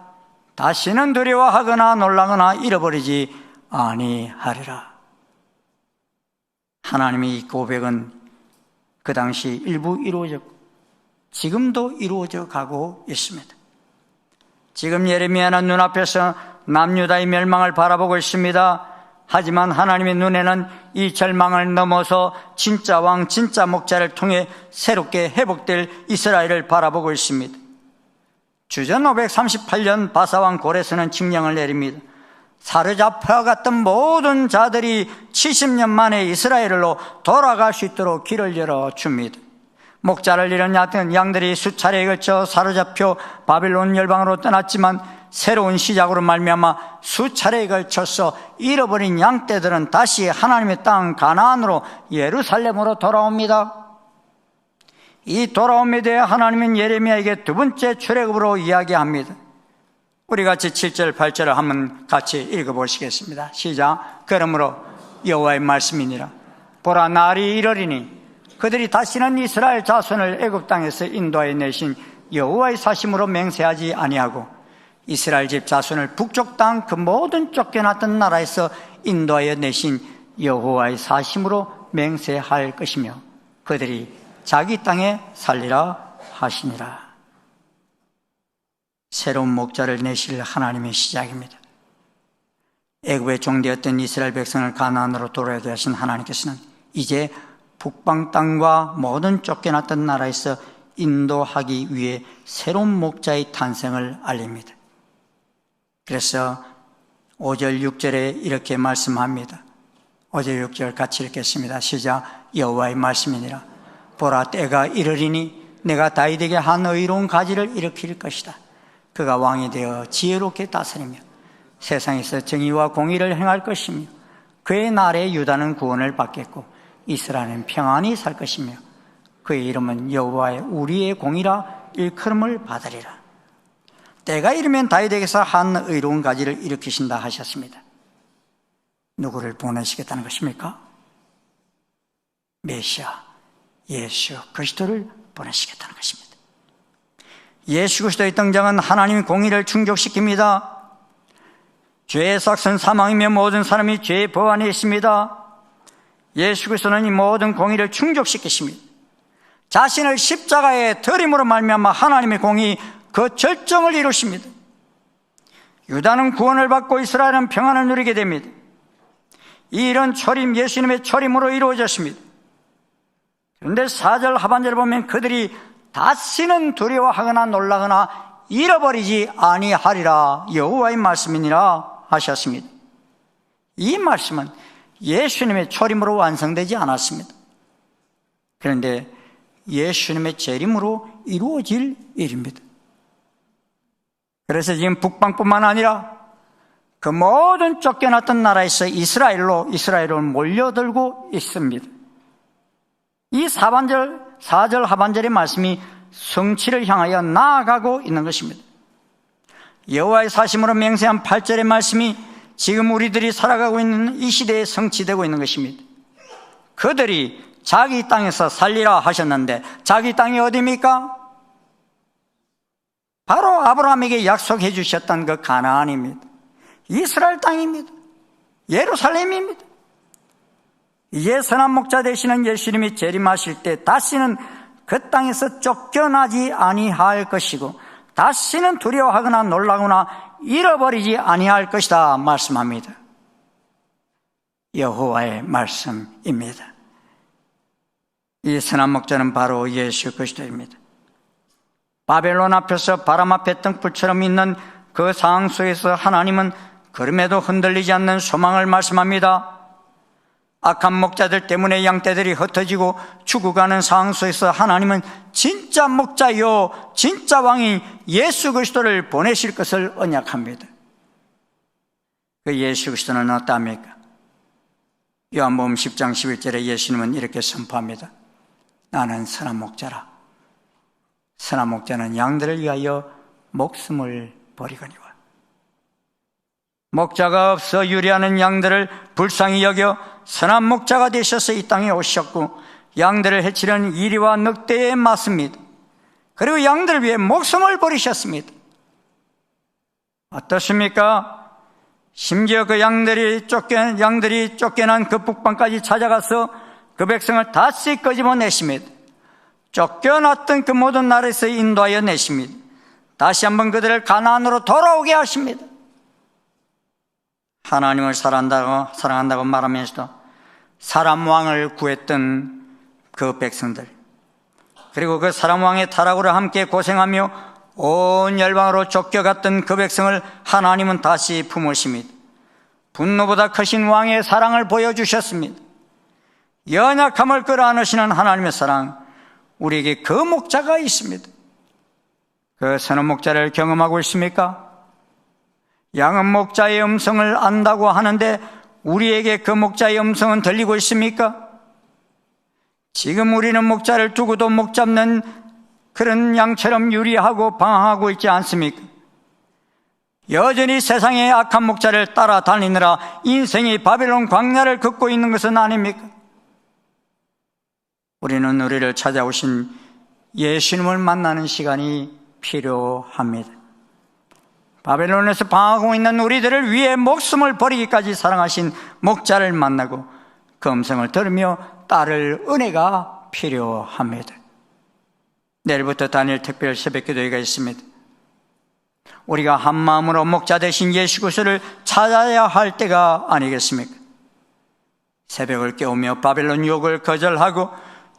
다시는 두려워하거나 놀라거나 잃어버리지 아니하리라. 하나님의 이 고백은 그 당시 일부 이루어졌고 지금도 이루어져 가고 있습니다. 지금 예레미야는 눈앞에서 남유다의 멸망을 바라보고 있습니다. 하지만 하나님의 눈에는 이 절망을 넘어서 진짜 왕, 진짜 목자를 통해 새롭게 회복될 이스라엘을 바라보고 있습니다. 주전 538년 바사왕 고레스는 칙령을 내립니다. 사로잡혀갔던 모든 자들이 70년 만에 이스라엘로 돌아갈 수 있도록 길을 열어줍니다. 목자를 잃은 양들이 수차례에 걸쳐 사로잡혀 바빌론 열방으로 떠났지만 새로운 시작으로 말미암아 수차례에 걸쳐서 잃어버린 양떼들은 다시 하나님의 땅 가나안으로 예루살렘으로 돌아옵니다. 이 돌아옴에 대해 하나님은 예레미야에게 두 번째 출애굽으로 이야기합니다. 우리 같이 7절 8절을 한번 같이 읽어보시겠습니다. 시작. 그러므로 여호와의 말씀이니라. 보라, 날이 이르리니 그들이 다시는 이스라엘 자손을 애굽 땅에서 인도하여 내신 여호와의 사심으로 맹세하지 아니하고 이스라엘 집 자손을 북쪽 땅 그 모든 쫓겨났던 나라에서 인도하여 내신 여호와의 사심으로 맹세할 것이며 그들이 자기 땅에 살리라 하시니라. 새로운 목자를 내실 하나님의 시작입니다. 애굽의 종되었던 이스라엘 백성을 가나안으로 돌아오게 하신 하나님께서는 이제 북방 땅과 모든 쫓겨났던 나라에서 인도하기 위해 새로운 목자의 탄생을 알립니다. 그래서 5절 6절에 이렇게 말씀합니다. 5절 6절 같이 읽겠습니다. 시작. 여호와의 말씀이니라. 보라, 때가 이르리니 내가 다윗에게 한 의로운 가지를 일으킬 것이다. 그가 왕이 되어 지혜롭게 다스리며 세상에서 정의와 공의를 행할 것이며 그의 날에 유다는 구원을 받겠고 이스라엘은 평안히 살 것이며 그의 이름은 여호와의 우리의 공이라 일컬음을 받으리라. 때가 이르면 다윗에게서 한 의로운 가지를 일으키신다 하셨습니다. 누구를 보내시겠다는 것입니까? 메시아 예수 그리스도를 보내시겠다는 것입니다. 예수 그리스도의 등장은 하나님의 공의를 충족시킵니다. 죄의 삭은 사망이며 모든 사람이 죄의 법 안에 있습니다. 예수 그리스도는 이 모든 공의를 충족시키십니다. 자신을 십자가에 드림으로 말미암아 하나님의 공의 그 절정을 이루십니다. 유다는 구원을 받고 이스라엘은 평안을 누리게 됩니다. 이 일은 초림, 예수님의 초림으로 이루어졌습니다. 그런데 4절 하반절을 보면 그들이 다시는 두려워하거나 놀라거나 잃어버리지 아니하리라 여호와의 말씀이니라 하셨습니다. 이 말씀은 예수님의 초림으로 완성되지 않았습니다. 그런데 예수님의 재림으로 이루어질 일입니다. 그래서 지금 북방뿐만 아니라 그 모든 쫓겨났던 나라에서 이스라엘로 몰려들고 있습니다. 이 4절 하반절의 말씀이 성취를 향하여 나아가고 있는 것입니다. 여호와의 사심으로 맹세한 8절의 말씀이 지금 우리들이 살아가고 있는 이 시대에 성취되고 있는 것입니다. 그들이 자기 땅에서 살리라 하셨는데 자기 땅이 어디입니까? 바로 아브라함에게 약속해 주셨던 그 가나안입니다. 이스라엘 땅입니다. 예루살렘입니다. 이제 선한 목자 되시는 예수님이 재림하실 때 다시는 그 땅에서 쫓겨나지 아니할 것이고 다시는 두려워하거나 놀라거나 잃어버리지 아니할 것이다 말씀합니다. 여호와의 말씀입니다. 이 선한 목자는 바로 예수 그리스도입니다. 바벨론 앞에서 바람 앞에 등불처럼 있는 그 상황 속에서 하나님은 그럼에도 흔들리지 않는 소망을 말씀합니다. 악한 목자들 때문에 양떼들이 흩어지고 죽어가는 상황 속에서 하나님은 진짜 목자요 진짜 왕인 예수 그리스도를 보내실 것을 언약합니다. 그 예수 그리스도는 어떠합니까? 요한복음 10장 11절에 예수님은 이렇게 선포합니다. 나는 선한 목자라. 선한 목자는 양들을 위하여 목숨을 버리거니와. 목자가 없어 유리하는 양들을 불쌍히 여겨 선한 목자가 되셔서 이 땅에 오셨고 양들을 해치려는 이리와 늑대에 맞습니다. 그리고 양들을 위해 목숨을 버리셨습니다. 어떻습니까? 심지어 그 양들이 쫓겨난 그 북방까지 찾아가서 그 백성을 다시 끄집어내십니다. 쫓겨났던 그 모든 나라에서 인도하여 내십니다. 다시 한번 그들을 가나안으로 돌아오게 하십니다. 하나님을 사랑한다고 말하면서도 사람 왕을 구했던 그 백성들, 그리고 그 사람 왕의 타락으로 함께 고생하며 온 열방으로 쫓겨갔던 그 백성을 하나님은 다시 품으십니다. 분노보다 크신 왕의 사랑을 보여주셨습니다. 연약함을 끌어안으시는 하나님의 사랑, 우리에게 그 목자가 있습니다. 그 선한 목자를 경험하고 있습니까? 양은 목자의 음성을 안다고 하는데 우리에게 그 목자의 음성은 들리고 있습니까? 지금 우리는 목자를 두고도 목 잡는 그런 양처럼 유리하고 방황하고 있지 않습니까? 여전히 세상의 악한 목자를 따라다니느라 인생이 바벨론 광야를 걷고 있는 것은 아닙니까? 우리는 우리를 찾아오신 예수님을 만나는 시간이 필요합니다. 바벨론에서 방황하고 있는 우리들을 위해 목숨을 버리기까지 사랑하신 목자를 만나고 그 음성을 들으며 따를 은혜가 필요합니다. 내일부터 다니엘 특별 새벽 기도회가 있습니다. 우리가 한 마음으로 목자 되신 예수 그리스도를 찾아야 할 때가 아니겠습니까? 새벽을 깨우며 바벨론 유혹을 거절하고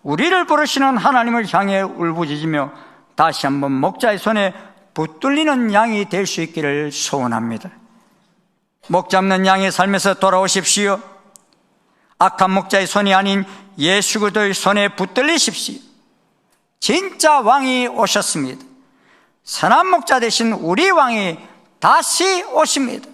우리를 부르시는 하나님을 향해 울부짖으며 다시 한번 목자의 손에 붙들리는 양이 될 수 있기를 소원합니다. 목 잡는 양의 삶에서 돌아오십시오. 악한 목자의 손이 아닌 예수 그리스도의 손에 붙들리십시오. 진짜 왕이 오셨습니다. 선한 목자 되신 우리 왕이 다시 오십니다.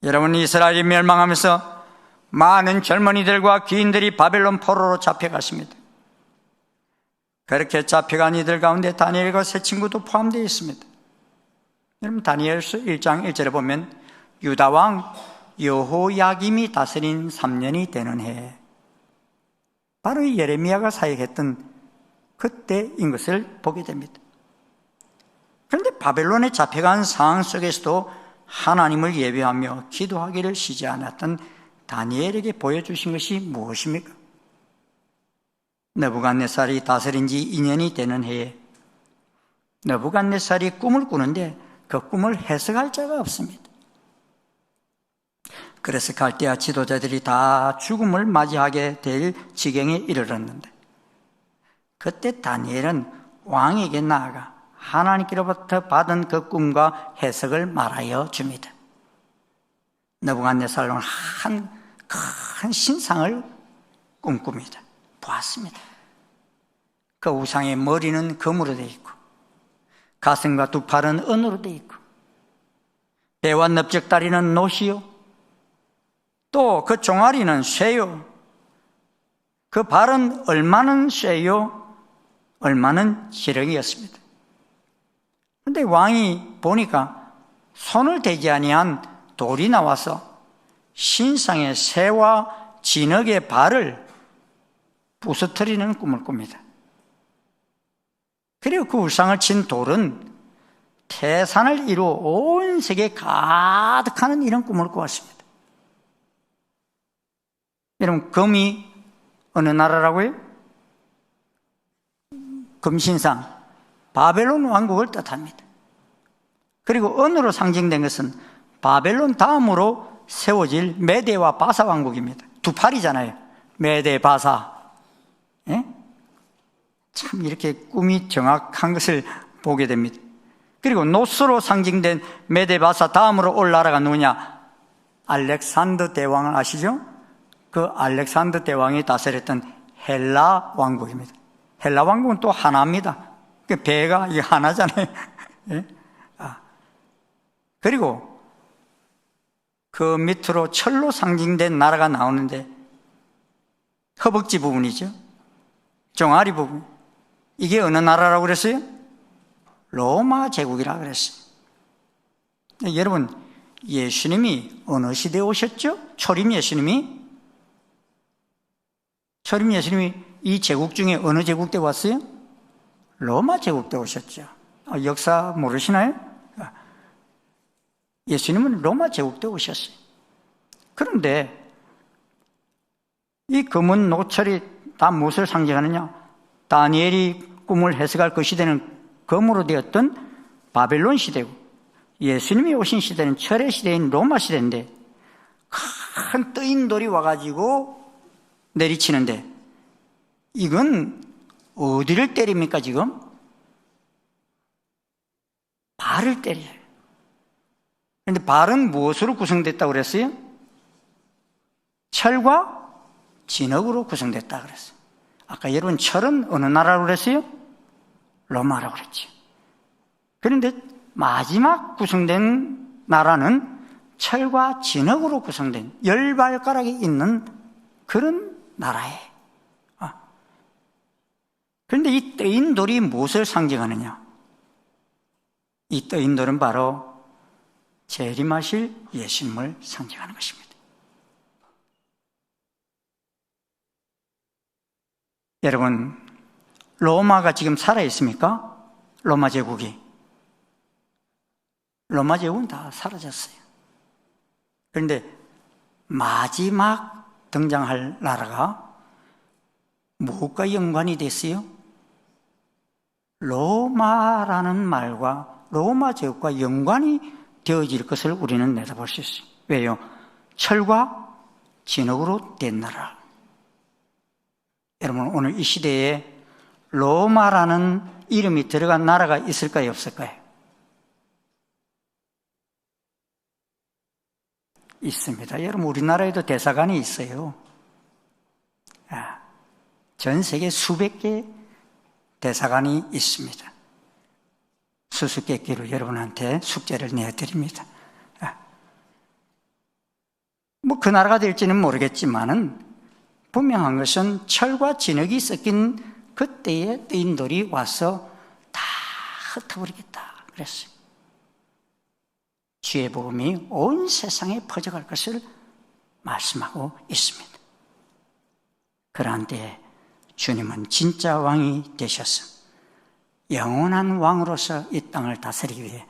여러분, 이스라엘이 멸망하면서 많은 젊은이들과 귀인들이 바벨론 포로로 잡혀갔습니다. 그렇게 잡혀간 이들 가운데 다니엘과 세 친구도 포함되어 있습니다. 여러분, 다니엘서 1장 1절에 보면 유다 왕 여호야김이 다스린 3년이 되는 해, 바로 이 예레미야가 사역했던 그때인 것을 보게 됩니다. 그런데 바벨론에 잡혀간 상황 속에서도 하나님을 예배하며 기도하기를 쉬지 않았던 다니엘에게 보여주신 것이 무엇입니까? 느부갓네살이 다스린 지 2년이 되는 해에 느부갓네살이 꿈을 꾸는데 그 꿈을 해석할 자가 없습니다. 그래서 갈대아 지도자들이 다 죽음을 맞이하게 될 지경에 이르렀는데, 그때 다니엘은 왕에게 나아가 하나님께로부터 받은 그 꿈과 해석을 말하여 줍니다. 느부갓네살은 큰 신상을 꿈꿉니다. 보았습니다. 그 우상의 머리는 금으로 되어 있고 가슴과 두 팔은 은으로 되어 있고 배와 넓적다리는 노시요, 또 그 종아리는 쇠요, 그 발은 얼마는 쇠요, 얼마는 지렁이였습니다. 그런데 왕이 보니까 손을 대지 아니한 돌이 나와서 신상의 새와 진흙의 발을 부서뜨리는 꿈을 꿉니다. 그리고 그 우상을 친 돌은 태산을 이루어 온 세계에 가득하는 이런 꿈을 꾸었습니다. 여러분, 금이 어느 나라라고요? 금신상, 바벨론 왕국을 뜻합니다. 그리고 은으로 상징된 것은 바벨론 다음으로 세워질 메대와 바사 왕국입니다. 두 팔이잖아요. 메대, 바사. 예? 참 이렇게 꿈이 정확한 것을 보게 됩니다. 그리고 노스로 상징된 메대, 바사 다음으로 올 나라가 누구냐? 알렉산더 대왕을 아시죠? 그 알렉산더 대왕이 다스렸던 헬라 왕국입니다. 헬라 왕국은 또 하나입니다. 그 배가 이게 하나잖아요. 예? 그리고 그 밑으로 철로 상징된 나라가 나오는데 허벅지 부분이죠. 종아리 부분. 이게 어느 나라라고 그랬어요? 로마 제국이라고 그랬어요. 여러분, 예수님이 어느 시대에 오셨죠? 초림 예수님이 이 제국 중에 어느 제국 때 왔어요? 로마 제국 때 오셨죠. 역사 모르시나요? 예수님은 로마 제국 때 오셨어요. 그런데 이 검은 노철이 다 무엇을 상징하느냐? 다니엘이 꿈을 해석할 그 시대는 검으로 되었던 바벨론 시대고, 예수님이 오신 시대는 철의 시대인 로마 시대인데, 큰 뜨인 돌이 와가지고 내리치는데, 이건 어디를 때립니까 지금? 발을 때려요. 그런데 발은 무엇으로 구성됐다고 그랬어요? 철과 진흙으로 구성됐다고 그랬어요. 아까 여러분 철은 어느 나라라고 그랬어요? 로마라고 그랬죠. 그런데 마지막 구성된 나라는 철과 진흙으로 구성된 10발가락이 있는 그런 나라예요. 그런데 이 뜨인 돌이 무엇을 상징하느냐? 이 뜨인 돌은 바로 재림하실 예수님을 상징하는 것입니다. 여러분, 로마가 지금 살아있습니까? 로마 제국은 다 사라졌어요. 그런데 마지막 등장할 나라가 무엇과 연관이 됐어요? 로마라는 말과 로마 제국과 연관이 되어질 것을 우리는 내다볼 수 있어요. 왜요? 철과 진흙으로 된 나라. 여러분, 오늘 이 시대에 로마라는 이름이 들어간 나라가 있을까요? 없을까요? 있습니다. 여러분, 우리나라에도 대사관이 있어요. 전 세계 수백 개 대사관이 있습니다. 수수께끼로 여러분한테 숙제를 내드립니다. 그 나라가 될지는 모르겠지만은 분명한 것은 철과 진흙이 섞인 그때의 뜨인 돌이 와서 다 흩어버리겠다 그랬어요. 주의 복음이 온 세상에 퍼져갈 것을 말씀하고 있습니다. 그러한 때에 주님은 진짜 왕이 되셔서 영원한 왕으로서 이 땅을 다스리기 위해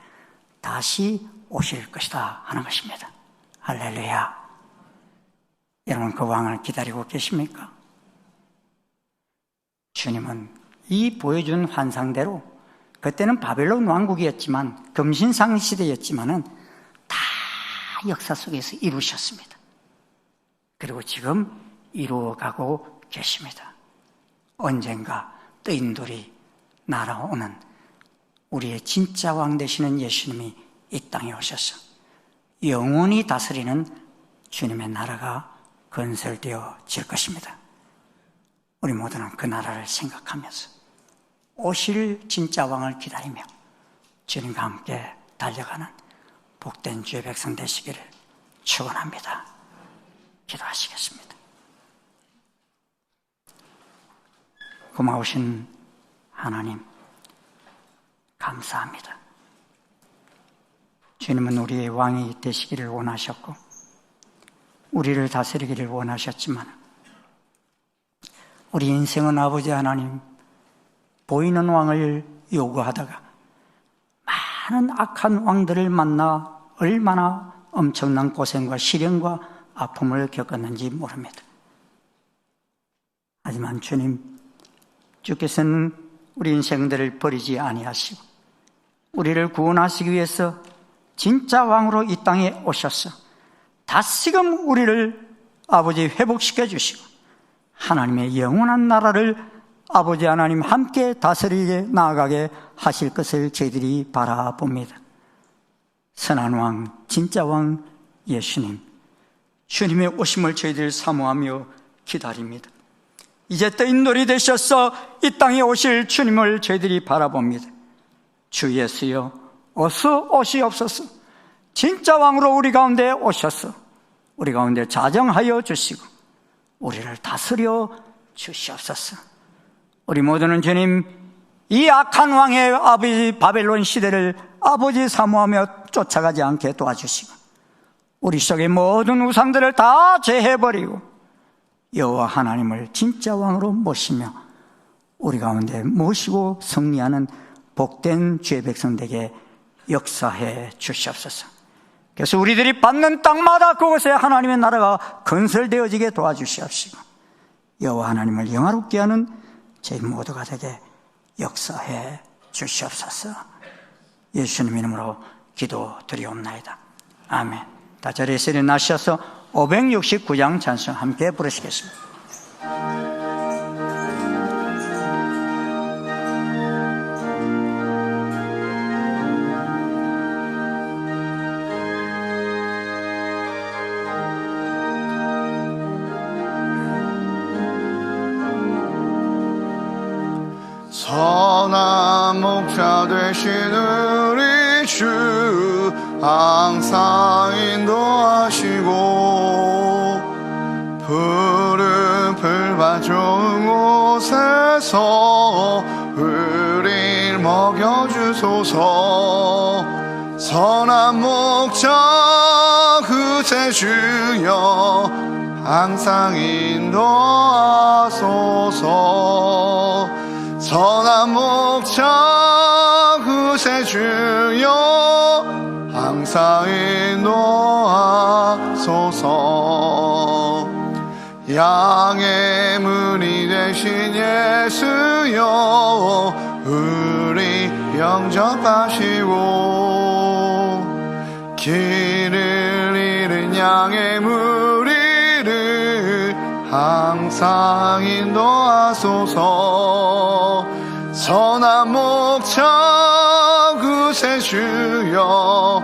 다시 오실 것이다 하는 것입니다. 할렐루야. 여러분, 그 왕을 기다리고 계십니까? 주님은 이 보여준 환상대로, 그때는 바벨론 왕국이었지만, 금신상 시대였지만은 다 역사 속에서 이루셨습니다. 그리고 지금 이루어가고 계십니다. 언젠가 뜨인 돌이 날아오는 우리의 진짜 왕 되시는 예수님이 이 땅에 오셔서 영원히 다스리는 주님의 나라가 건설되어질 것입니다. 우리 모두는 그 나라를 생각하면서 오실 진짜 왕을 기다리며 주님과 함께 달려가는 복된 주의 백성 되시기를 축원합니다. 기도하시겠습니다. 고마우신 하나님, 감사합니다. 주님은 우리의 왕이 되시기를 원하셨고 우리를 다스리기를 원하셨지만 우리 인생은 아버지 하나님, 보이는 왕을 요구하다가 많은 악한 왕들을 만나 얼마나 엄청난 고생과 시련과 아픔을 겪었는지 모릅니다. 하지만 주님, 주께서는 우리 인생들을 버리지 아니하시고 우리를 구원하시기 위해서 진짜 왕으로 이 땅에 오셔서 다시금 우리를 아버지 회복시켜 주시고 하나님의 영원한 나라를 아버지 하나님 함께 다스리게 나아가게 하실 것을 저희들이 바라봅니다. 선한 왕, 진짜 왕 예수님, 주님의 오심을 저희들 사모하며 기다립니다. 이제 떠인 놀이 되셔서 이 땅에 오실 주님을 저희들이 바라봅니다. 주 예수여, 어서 오시옵소서. 진짜 왕으로 우리 가운데 오셔서 우리 가운데 자정하여 주시고 우리를 다스려 주시옵소서. 우리 모두는 주님, 이 악한 왕의 아버지 바벨론 시대를 아버지 사모하며 쫓아가지 않게 도와주시고 우리 속의 모든 우상들을 다 제해버리고 여호와 하나님을 진짜 왕으로 모시며 우리 가운데 모시고 승리하는 복된 주의 백성들에게 역사해 주시옵소서. 그래서 우리들이 받는 땅마다 그곳에 하나님의 나라가 건설되어지게 도와주시옵시고 여호와 하나님을 영화롭게 하는 저희 모두가 되게 역사해 주시옵소서. 예수님 이름으로 기도드리옵나이다. 아멘. 다 자리에서 일어나셔서 569장 찬송 함께 부르시겠습니다. 선한 목자 되신 우리 주 항상 인도하시고 푸른 풀밭 좋은 곳에서 우릴 먹여주소서. 선한 목자 그새 주여 항상 인도하소서. 선한 목자 그새 주여 항상 인도하소서. 양의 문이 되신 예수여 우리 영접하시고 길을 잃은 양의 무리를 항상 인도하소서. 선한 목자 그새 주여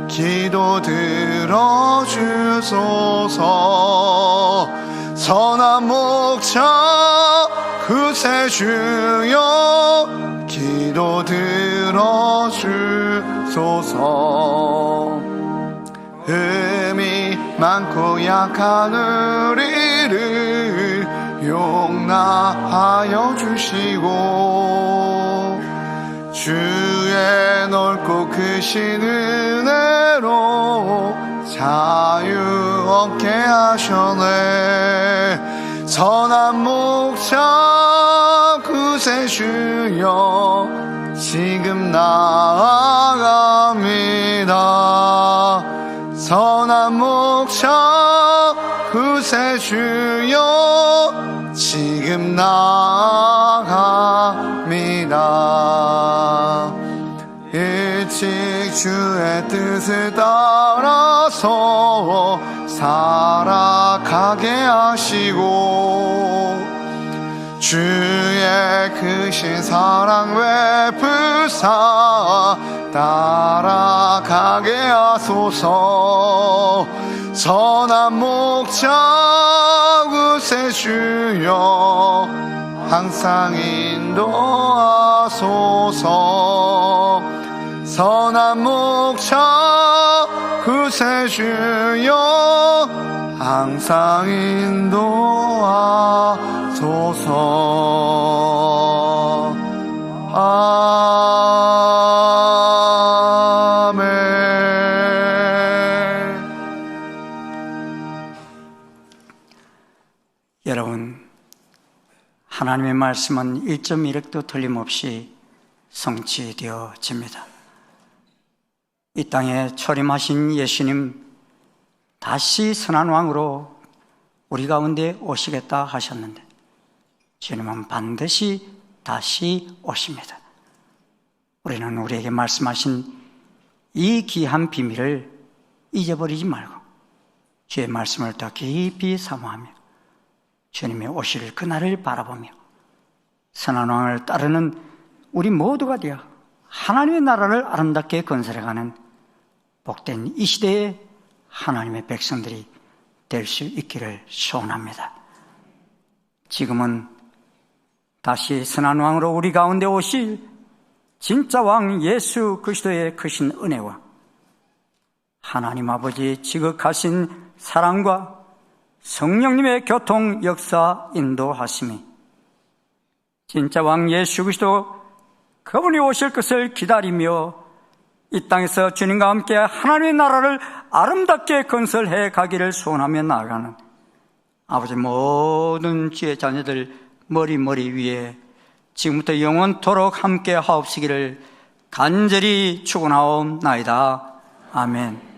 기도 들어주소서. 선한 목자 그새 주여 기도 들어주소서. 흠이 많고 약한 우리를 용납하여 주시고 주의 넓고 크신 은혜로 자유 얻게 하셨네. 선한 목자 그새 주여 지금 나아갑니다. 선한 목자 그새 주여 지금 나아갑니다. 일찍 주의 뜻을 따라서 살아가게 하시고 주의 크신 사랑 베푸사 따라가게 하소서. 선한 목자 그새 주여 항상 인도하소서. 선한 목자 그새 주여 항상 인도하소서. 아멘. 여러분, 하나님의 말씀은 1.1획도 틀림없이 성취되어집니다. 이 땅에 초림하신 예수님 다시 선한 왕으로 우리 가운데 오시겠다 하셨는데 주님은 반드시 다시 오십니다. 우리는 우리에게 말씀하신 이 귀한 비밀을 잊어버리지 말고 주의 말씀을 더 깊이 사모하며 주님의 오실 그날을 바라보며 선한 왕을 따르는 우리 모두가 되어 하나님의 나라를 아름답게 건설해가는 복된 이 시대에 하나님의 백성들이 될 수 있기를 소원합니다. 지금은 다시 선한 왕으로 우리 가운데 오실 진짜 왕 예수 그리스도의 크신 은혜와 하나님 아버지 지극하신 사랑과 성령님의 교통 역사 인도하심이 진짜 왕 예수 그리스도 그분이 오실 것을 기다리며 이 땅에서 주님과 함께 하나님의 나라를 아름답게 건설해 가기를 소원하며 나아가는 아버지 모든 주의 자녀들 머리 위에 지금부터 영원토록 함께 하옵시기를 간절히 축원하옵나이다. 아멘.